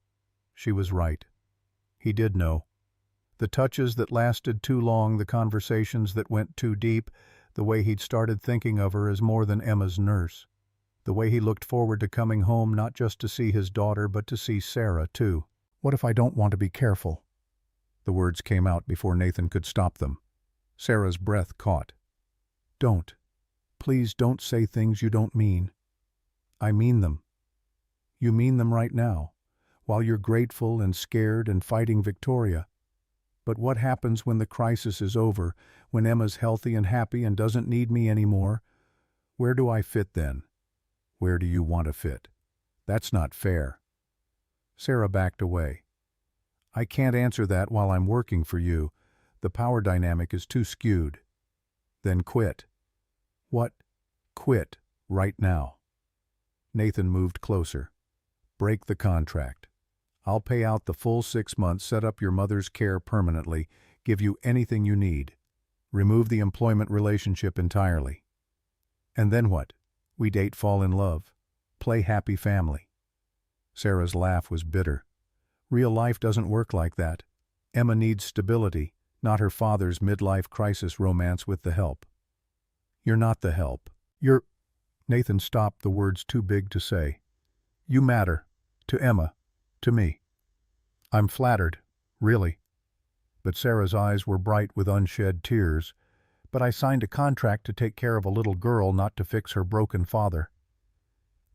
S1: She was right. He did know. The touches that lasted too long, the conversations that went too deep, the way he'd started thinking of her as more than Emma's nurse. The way he looked forward to coming home not just to see his daughter but to see Sarah too. What if I don't want to be careful? The words came out before Nathan could stop them. Sarah's breath caught. Don't. Please don't say things you don't mean. I mean them. You mean them right now, while you're grateful and scared and fighting Victoria. But what happens when the crisis is over, when Emma's healthy and happy and doesn't need me anymore? Where do I fit then? Where do you want to fit? That's not fair. Sarah backed away. I can't answer that while I'm working for you. The power dynamic is too skewed. Then quit. What? Quit, right now. Nathan moved closer. Break the contract. I'll pay out the full 6 months, set up your mother's care permanently, give you anything you need. Remove the employment relationship entirely. And then what? We date, fall in love. Play happy family. Sarah's laugh was bitter. Real life doesn't work like that. Emma needs stability, not her father's midlife crisis romance with the help. You're not the help. You're... Nathan stopped, the words too big to say. You matter. To Emma. To me. I'm flattered. Really. But Sarah's eyes were bright with unshed tears. But I signed a contract to take care of a little girl, not to fix her broken father.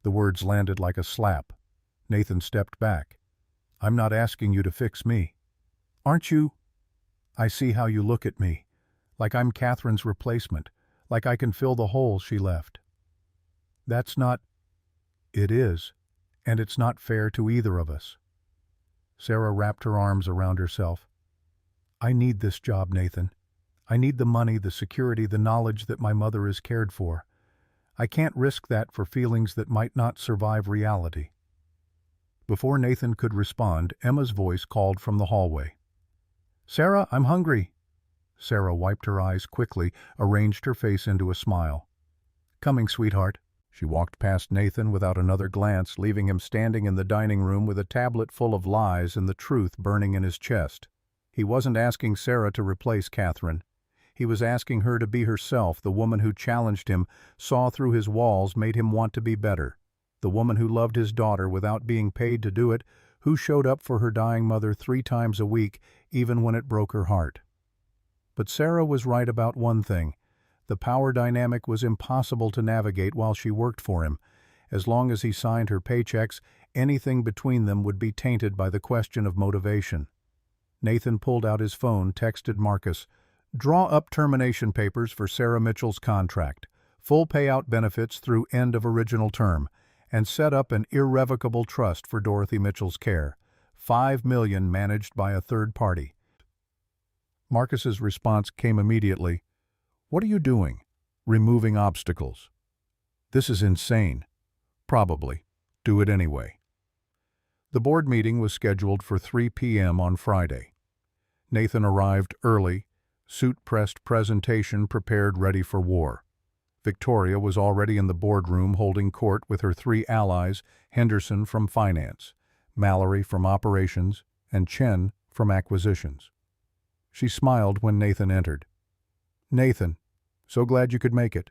S1: The words landed like a slap. Nathan stepped back. I'm not asking you to fix me. Aren't you? I see how you look at me. Like I'm Catherine's replacement. Like I can fill the hole she left. That's not... It is, and it's not fair to either of us. Sarah wrapped her arms around herself. I need this job, Nathan. I need the money, the security, the knowledge that my mother is cared for. I can't risk that for feelings that might not survive reality. Before Nathan could respond, Emma's voice called from the hallway. Sarah, I'm hungry. Sarah wiped her eyes quickly, arranged her face into a smile. Coming, sweetheart. She walked past Nathan without another glance, leaving him standing in the dining room with a tablet full of lies and the truth burning in his chest. He wasn't asking Sarah to replace Catherine. He was asking her to be herself, the woman who challenged him, saw through his walls, made him want to be better. The woman who loved his daughter without being paid to do it, who showed up for her dying mother 3 times a week, even when it broke her heart. But Sarah was right about one thing. The power dynamic was impossible to navigate while she worked for him. As long as he signed her paychecks, anything between them would be tainted by the question of motivation. Nathan pulled out his phone, texted Marcus, "Draw up termination papers for Sarah Mitchell's contract, full payout benefits through end of original term, and set up an irrevocable trust for Dorothy Mitchell's care. $5 million managed by a third party." Marcus's response came immediately. What are you doing? Removing obstacles. This is insane. Probably. Do it anyway. The board meeting was scheduled for 3 p.m. on Friday. Nathan arrived early, suit-pressed presentation prepared ready for war. Victoria was already in the boardroom holding court with her 3 allies, Henderson from finance, Mallory from operations, and Chen from acquisitions. She smiled when Nathan entered. Nathan, so glad you could make it.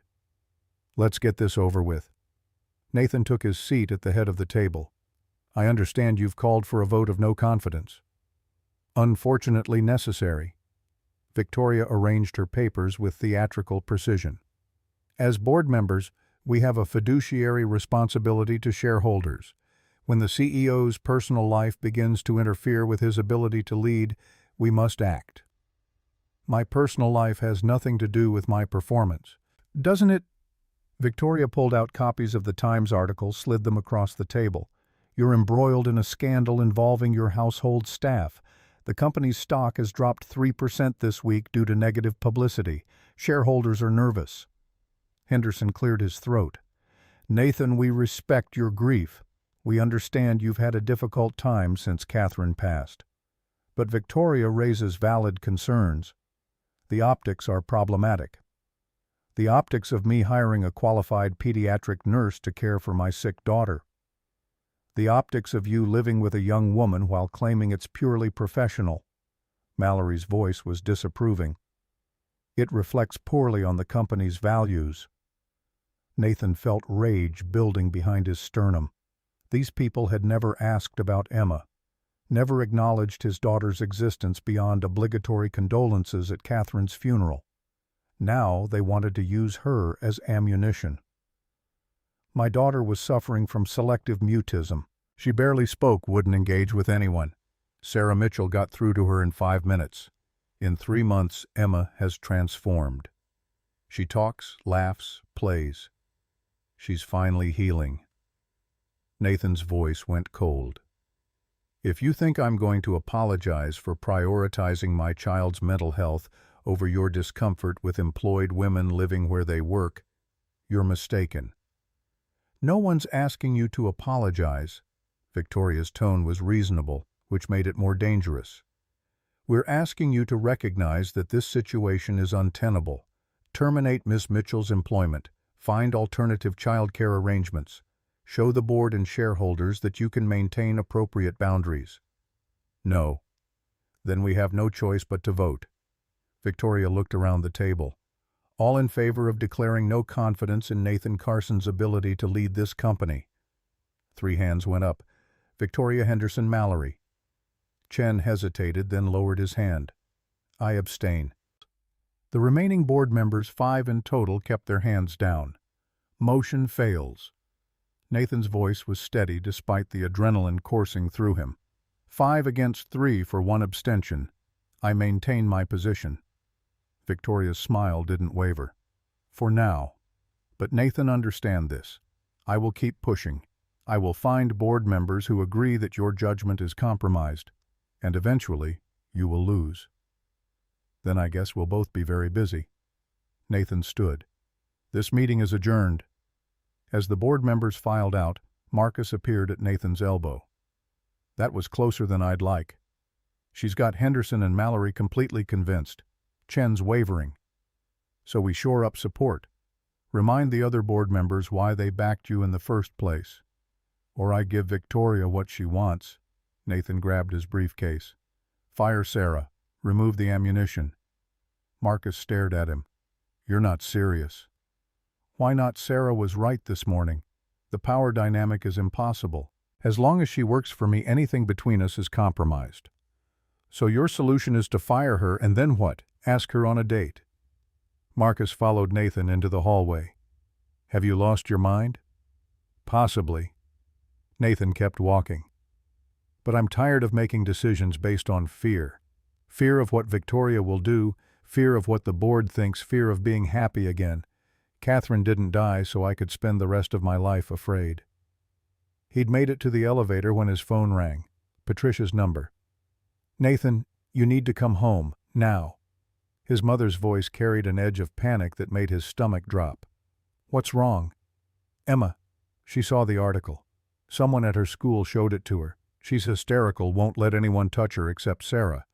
S1: Let's get this over with. Nathan took his seat at the head of the table. I understand you've called for a vote of no confidence. Unfortunately necessary. Victoria arranged her papers with theatrical precision. As board members, we have a fiduciary responsibility to shareholders. When the CEO's personal life begins to interfere with his ability to lead, we must act. My personal life has nothing to do with my performance. Doesn't it? Victoria pulled out copies of the Times article, slid them across the table. You're embroiled in a scandal involving your household staff. The company's stock has dropped 3% this week due to negative publicity. Shareholders are nervous. Henderson cleared his throat. Nathan, we respect your grief. We understand you've had a difficult time since Catherine passed. But Victoria raises valid concerns. The optics are problematic. The optics of me hiring a qualified pediatric nurse to care for my sick daughter. The optics of you living with a young woman while claiming it's purely professional. Mallory's voice was disapproving. It reflects poorly on the company's values. Nathan felt rage building behind his sternum. These people had never asked about Emma, never acknowledged his daughter's existence beyond obligatory condolences at Catherine's funeral. Now they wanted to use her as ammunition. My daughter was suffering from selective mutism. She barely spoke, wouldn't engage with anyone. Sarah Mitchell got through to her in 5 minutes. In 3 months, Emma has transformed. She talks, laughs, plays. She's finally healing. Nathan's voice went cold. If you think I'm going to apologize for prioritizing my child's mental health over your discomfort with employed women living where they work, you're mistaken. No one's asking you to apologize. Victoria's tone was reasonable, which made it more dangerous. We're asking you to recognize that this situation is untenable. Terminate Miss Mitchell's employment. Find alternative childcare arrangements. Show the board and shareholders that you can maintain appropriate boundaries. No. Then we have no choice but to vote. Victoria looked around the table. All in favor of declaring no confidence in Nathan Carson's ability to lead this company. 3 hands went up. Victoria, Henderson, Mallory. Chen hesitated, then lowered his hand. I abstain. The remaining board members, 5 in total, kept their hands down. Motion fails. Nathan's voice was steady despite the adrenaline coursing through him. 5 against 3 for 1 abstention. I maintain my position. Victoria's smile didn't waver. For now. But Nathan, understand this. I will keep pushing. I will find board members who agree that your judgment is compromised, and eventually you will lose. Then I guess we'll both be very busy. Nathan stood. This meeting is adjourned. As the board members filed out, Marcus appeared at Nathan's elbow. That was closer than I'd like. She's got Henderson and Mallory completely convinced. Chen's wavering. So we shore up support. Remind the other board members why they backed you in the first place. Or I give Victoria what she wants. Nathan grabbed his briefcase. Fire Sarah. Remove the ammunition. Marcus stared at him. You're not serious. Why not? Sarah was right this morning. The power dynamic is impossible. As long as she works for me, anything between us is compromised. So your solution is to fire her, and then what? Ask her on a date. Marcus followed Nathan into the hallway. Have you lost your mind? Possibly. Nathan kept walking. But I'm tired of making decisions based on fear. Fear of what Victoria will do, fear of what the board thinks, fear of being happy again. Catherine didn't die so I could spend the rest of my life afraid. He'd made it to the elevator when his phone rang. Patricia's number. Nathan, you need to come home, now. His mother's voice carried an edge of panic that made his stomach drop. What's wrong? Emma. She saw the article. Someone at her school showed it to her. She's hysterical, won't let anyone touch her except Sarah.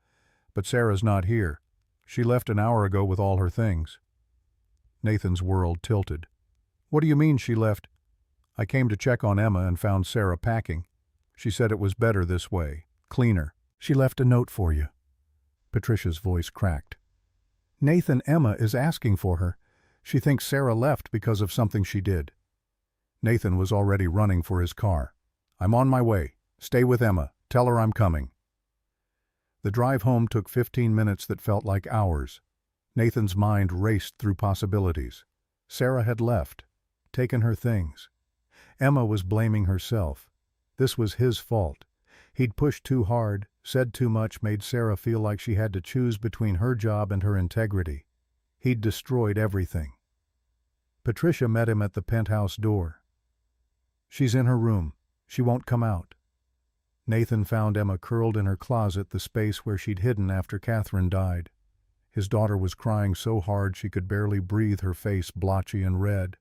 S1: But Sarah's not here. She left an hour ago with all her things. Nathan's world tilted. What do you mean she left? I came to check on Emma and found Sarah packing. She said it was better this way, cleaner. She left a note for you. Patricia's voice cracked. Nathan, Emma is asking for her. She thinks Sarah left because of something she did. Nathan was already running for his car. I'm on my way. Stay with Emma. Tell her I'm coming. The drive home took 15 minutes that felt like hours. Nathan's mind raced through possibilities. Sarah had left, taken her things. Emma was blaming herself. This was his fault. He'd pushed too hard, said too much, made Sarah feel like she had to choose between her job and her integrity. He'd destroyed everything. Patricia met him at the penthouse door. She's in her room. She won't come out. Nathan found Emma curled in her closet, the space where she'd hidden after Catherine died. His daughter was crying so hard she could barely breathe, her face blotchy and red.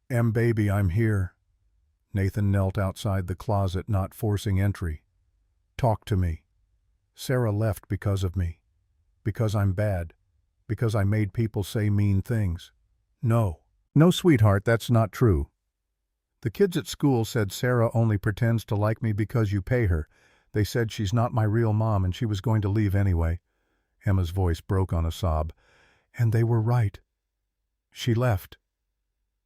S1: Baby, I'm here. Nathan knelt outside the closet, not forcing entry. Talk to me. Sarah left because of me. Because I'm bad. Because I made people say mean things. No. No, sweetheart, that's not true. The kids at school said Sarah only pretends to like me because you pay her. They said she's not my real mom and she was going to leave anyway. Emma's voice broke on a sob. And they were right. She left.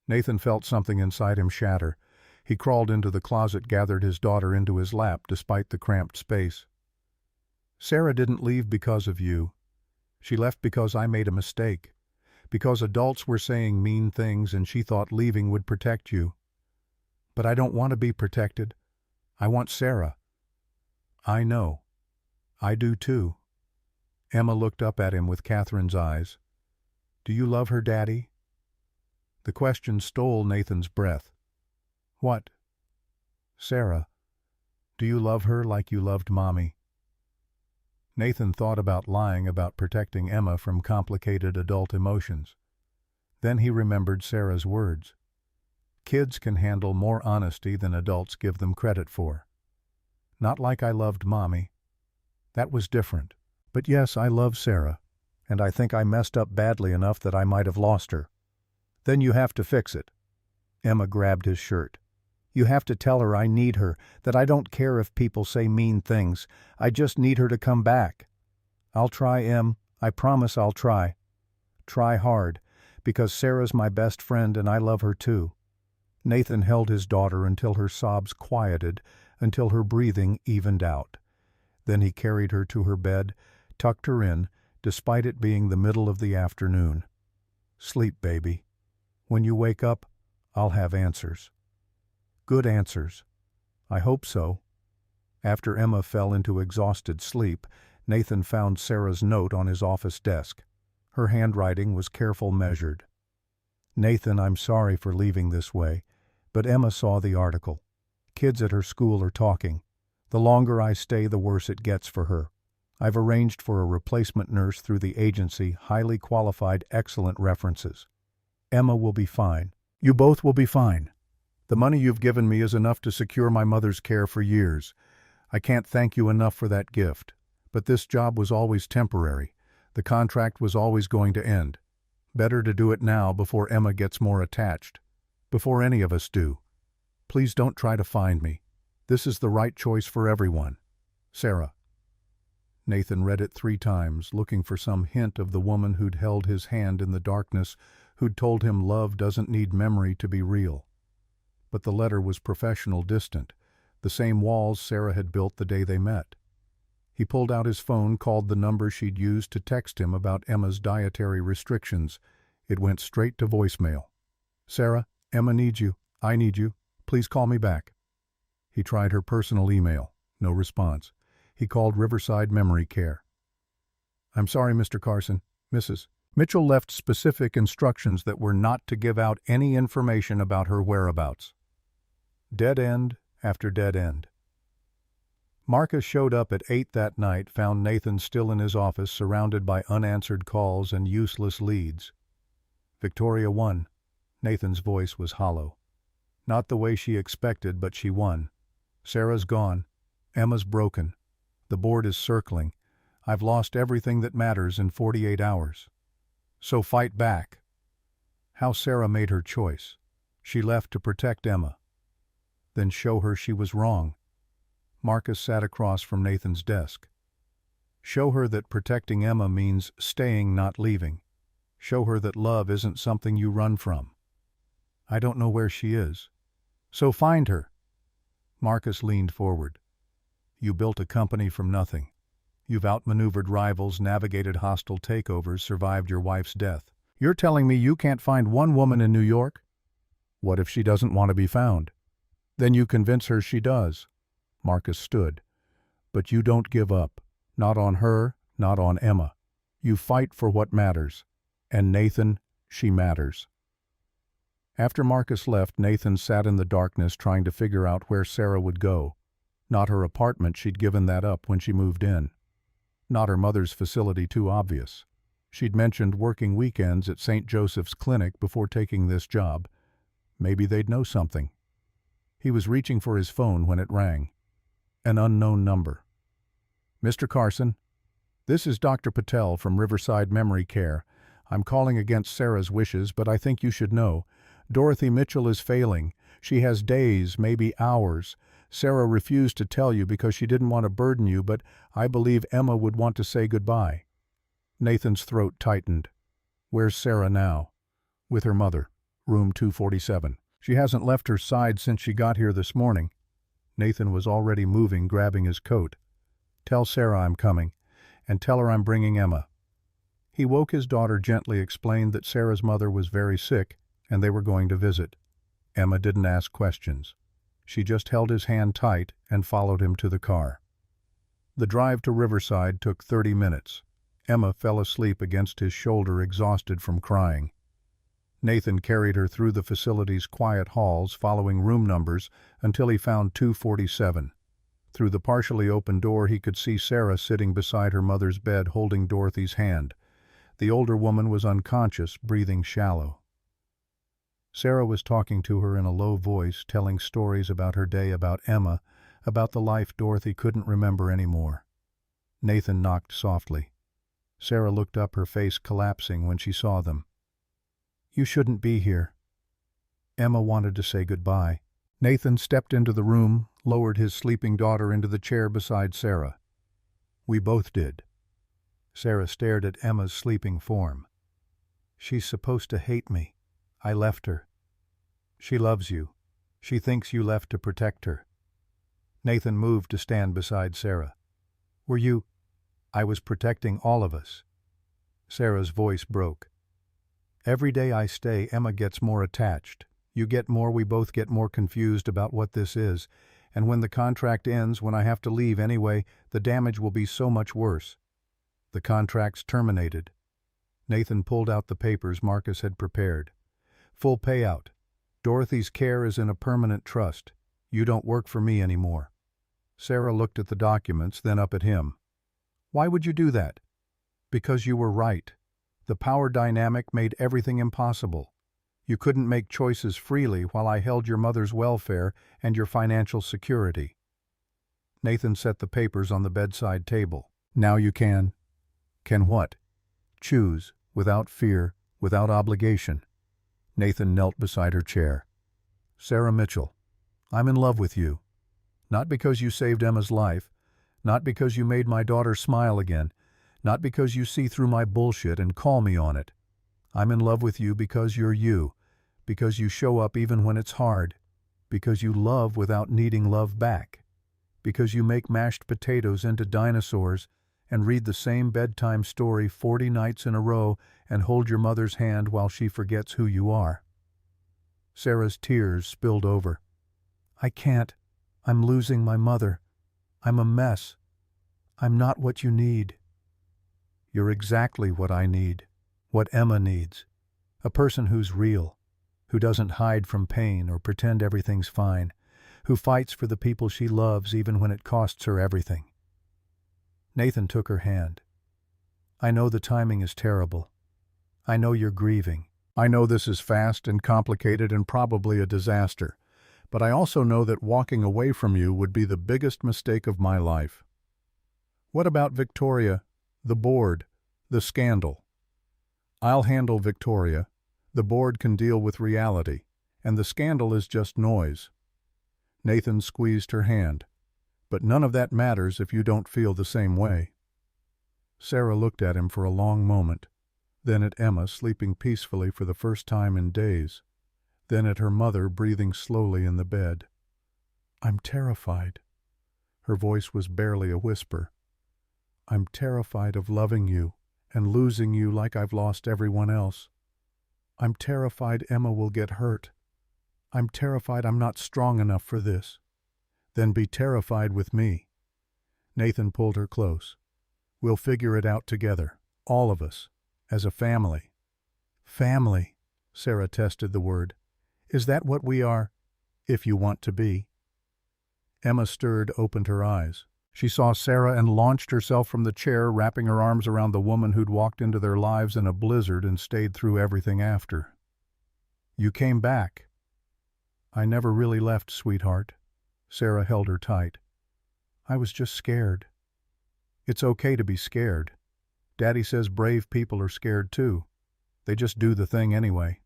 S1: Nathan felt something inside him shatter. He crawled into the closet, gathered his daughter into his lap despite the cramped space. Sarah didn't leave because of you. She left because I made a mistake. Because adults were saying mean things and she thought leaving would protect you. But I don't want to be protected. I want Sarah. I know. I do too. Emma looked up at him with Catherine's eyes. Do you love her, Daddy? The question stole Nathan's breath. What? Sarah. Do you love her like you loved Mommy? Nathan thought about lying about protecting Emma from complicated adult emotions. Then he remembered Sarah's words. Kids can handle more honesty than adults give them credit for. Not like I loved Mommy. That was different. But yes, I love Sarah, and I think I messed up badly enough that I might have lost her. Then you have to fix it. Emma grabbed his shirt. You have to tell her I need her, that I don't care if people say mean things. I just need her to come back. I'll try, Em. I promise I'll try. Try hard, because Sarah's my best friend and I love her too. Nathan held his daughter until her sobs quieted, until her breathing evened out. Then he carried her to her bed, tucked her in, despite it being the middle of the afternoon. Sleep, baby. When you wake up, I'll have answers. Good answers. I hope so. After Emma fell into exhausted sleep, Nathan found Sarah's note on his office desk. Her handwriting was careful, measured. Nathan, I'm sorry for leaving this way, but Emma saw the article. Kids at her school are talking. The longer I stay, the worse it gets for her. I've arranged for a replacement nurse through the agency, highly qualified, excellent references. Emma will be fine. You both will be fine. The money you've given me is enough to secure my mother's care for years. I can't thank you enough for that gift. But this job was always temporary. The contract was always going to end. Better to do it now before Emma gets more attached. Before any of us do. Please don't try to find me. This is the right choice for everyone. Sarah. Nathan read it 3 times, looking for some hint of the woman who'd held his hand in the darkness, who'd told him love doesn't need memory to be real. But the letter was professional, distant, the same walls Sarah had built the day they met. He pulled out his phone, called the number she'd used to text him about Emma's dietary restrictions. It went straight to voicemail. Sarah, Emma needs you. I need you. Please call me back. He tried her personal email. No response. He called Riverside Memory Care. I'm sorry, Mr. Carson. Mrs. Mitchell left specific instructions that were not to give out any information about her whereabouts. Dead end after dead end. Marcus showed up at 8 that night, found Nathan still in his office, surrounded by unanswered calls and useless leads. Victoria won. Nathan's voice was hollow. Not the way she expected, but she won. Sarah's gone. Emma's broken. The board is circling. I've lost everything that matters in 48 hours. So fight back. How Sarah made her choice. She left to protect Emma. Then show her she was wrong. Marcus sat across from Nathan's desk. Show her that protecting Emma means staying, not leaving. Show her that love isn't something you run from. I don't know where she is. So find her. Marcus leaned forward. You built a company from nothing. You've outmaneuvered rivals, navigated hostile takeovers, survived your wife's death. You're telling me you can't find one woman in New York? What if she doesn't want to be found? Then you convince her she does. Marcus stood. But you don't give up. Not on her, not on Emma. You fight for what matters. And Nathan, she matters. After Marcus left, Nathan sat in the darkness trying to figure out where Sarah would go. Not her apartment, she'd given that up when she moved in. Not her mother's facility, too obvious. She'd mentioned working weekends at St. Joseph's Clinic before taking this job. Maybe they'd know something. He was reaching for his phone when it rang. An unknown number. Mr. Carson, this is Dr. Patel from Riverside Memory Care. I'm calling against Sarah's wishes, but I think you should know. Dorothy Mitchell is failing. She has days, maybe hours. Sarah refused to tell you because she didn't want to burden you, but I believe Emma would want to say goodbye. Nathan's throat tightened. Where's Sarah now? With her mother. Room 247. She hasn't left her side since she got here this morning. Nathan was already moving, grabbing his coat. Tell Sarah I'm coming, and tell her I'm bringing Emma. He woke his daughter gently, explained that Sarah's mother was very sick, and they were going to visit. Emma didn't ask questions. She just held his hand tight and followed him to the car. The drive to Riverside took 30 minutes. Emma fell asleep against his shoulder, exhausted from crying. Nathan carried her through the facility's quiet halls, following room numbers, until he found 247. Through the partially open door he could see Sarah sitting beside her mother's bed, holding Dorothy's hand. The older woman was unconscious, breathing shallow. Sarah was talking to her in a low voice, telling stories about her day, about Emma, about the life Dorothy couldn't remember anymore. Nathan knocked softly. Sarah looked up, her face collapsing when she saw them. You shouldn't be here. Emma wanted to say goodbye. Nathan stepped into the room, lowered his sleeping daughter into the chair beside Sarah. We both did. Sarah stared at Emma's sleeping form. She's supposed to hate me. I left her. She loves you. She thinks you left to protect her. Nathan moved to stand beside Sarah. Were you? I was protecting all of us. Sarah's voice broke. Every day I stay, Emma gets more attached. You get more, we both get more confused about what this is. And when the contract ends, when I have to leave anyway, the damage will be so much worse. The contract's terminated. Nathan pulled out the papers Marcus had prepared. Full payout. Dorothy's care is in a permanent trust. You don't work for me anymore." Sarah looked at the documents, then up at him. "Why would you do that?" "Because you were right. The power dynamic made everything impossible. You couldn't make choices freely while I held your mother's welfare and your financial security." Nathan set the papers on the bedside table. "Now you can." "Can what?" "Choose, without fear, without obligation." Nathan knelt beside her chair. "Sarah Mitchell, I'm in love with you. Not because you saved Emma's life, not because you made my daughter smile again, not because you see through my bullshit and call me on it. I'm in love with you because you're you, because you show up even when it's hard, because you love without needing love back, because you make mashed potatoes into dinosaurs and read the same bedtime story 40 nights in a row and hold your mother's hand while she forgets who you are." Sarah's tears spilled over. "I can't. I'm losing my mother. I'm a mess. I'm not what you need." "You're exactly what I need, what Emma needs. A person who's real, who doesn't hide from pain or pretend everything's fine, who fights for the people she loves even when it costs her everything." Nathan took her hand. "I know the timing is terrible. I know you're grieving. I know this is fast and complicated and probably a disaster, but I also know that walking away from you would be the biggest mistake of my life." "What about Victoria, the board, the scandal?" "I'll handle Victoria. The board can deal with reality, and the scandal is just noise." Nathan squeezed her hand. "But none of that matters if you don't feel the same way." Sarah looked at him for a long moment, then at Emma sleeping peacefully for the first time in days, then at her mother breathing slowly in the bed. "I'm terrified." Her voice was barely a whisper. "I'm terrified of loving you and losing you like I've lost everyone else. I'm terrified Emma will get hurt. I'm terrified I'm not strong enough for this." "Then be terrified with me." Nathan pulled her close. "We'll figure it out together, all of us, as a family." "Family," Sarah tested the word. "Is that what we are, if you want to be?" Emma stirred, opened her eyes. She saw Sarah and launched herself from the chair, wrapping her arms around the woman who'd walked into their lives in a blizzard and stayed through everything after. "You came back." "I never really left, sweetheart." Sarah held her tight. "I was just scared." "It's okay to be scared. Daddy says brave people are scared too. They just do the thing anyway."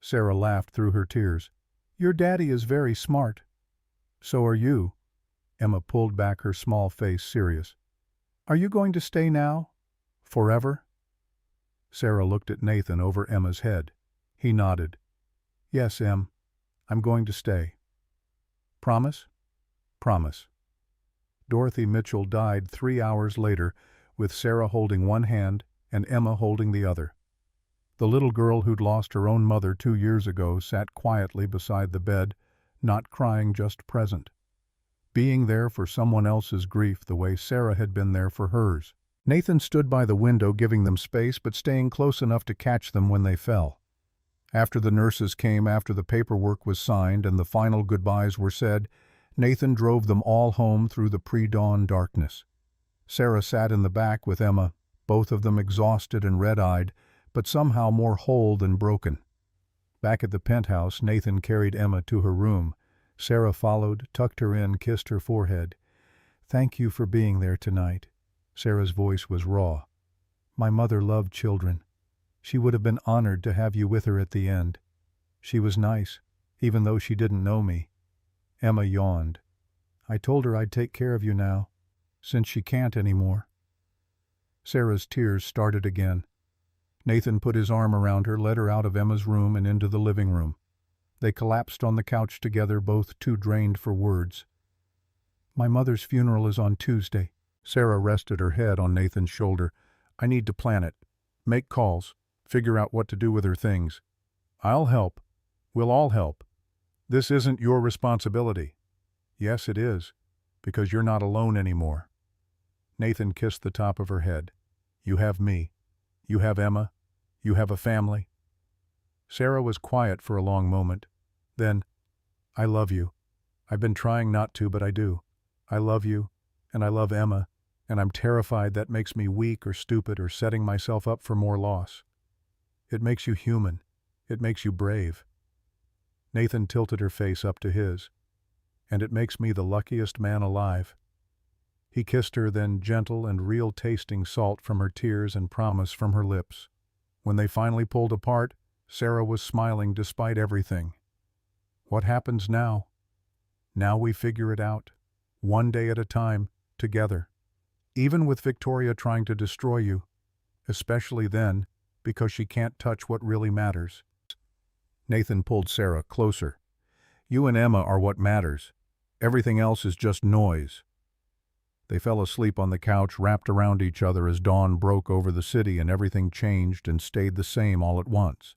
S1: Sarah laughed through her tears. "Your daddy is very smart." "So are you." Emma pulled back her small face, serious. "Are you going to stay now? Forever?" Sarah looked at Nathan over Emma's head. He nodded. "Yes, Em. I'm going to stay." "Promise?" "Promise." Dorothy Mitchell died 3 hours later, with Sarah holding one hand and Emma holding the other. The little girl who'd lost her own mother 2 years ago sat quietly beside the bed, not crying, just present. Being there for someone else's grief the way Sarah had been there for hers. Nathan stood by the window giving them space but staying close enough to catch them when they fell. After the nurses came, after the paperwork was signed and the final goodbyes were said, Nathan drove them all home through the pre-dawn darkness. Sarah sat in the back with Emma, both of them exhausted and red-eyed, but somehow more whole than broken. Back at the penthouse, Nathan carried Emma to her room. Sarah followed, tucked her in, kissed her forehead. "Thank you for being there tonight." Sarah's voice was raw. "My mother loved children. She would have been honored to have you with her at the end. She was nice, even though she didn't know me." Emma yawned. "I told her I'd take care of you now, since she can't anymore." Sarah's tears started again. Nathan put his arm around her, led her out of Emma's room and into the living room. They collapsed on the couch together, both too drained for words. "My mother's funeral is on Tuesday." Sarah rested her head on Nathan's shoulder. "I need to plan it. Make calls. Figure out what to do with her things. I'll help. We'll all help. This isn't your responsibility." "Yes, it is, because you're not alone anymore." Nathan kissed the top of her head. "You have me. You have Emma. You have a family." Sarah was quiet for a long moment. Then, "I love you. I've been trying not to, but I do. I love you, and I love Emma, and I'm terrified that makes me weak or stupid or setting myself up for more loss. It makes you human. It makes you brave." Nathan tilted her face up to his. "And it makes me the luckiest man alive." He kissed her, then gentle and real tasting salt from her tears and promise from her lips. When they finally pulled apart, Sarah was smiling despite everything. "What happens now? Now we figure it out. One day at a time, together. Even with Victoria trying to destroy you. Especially then, because she can't touch what really matters." Nathan pulled Sarah closer. "You and Emma are what matters. Everything else is just noise." They fell asleep on the couch, wrapped around each other as dawn broke over the city and everything changed and stayed the same all at once.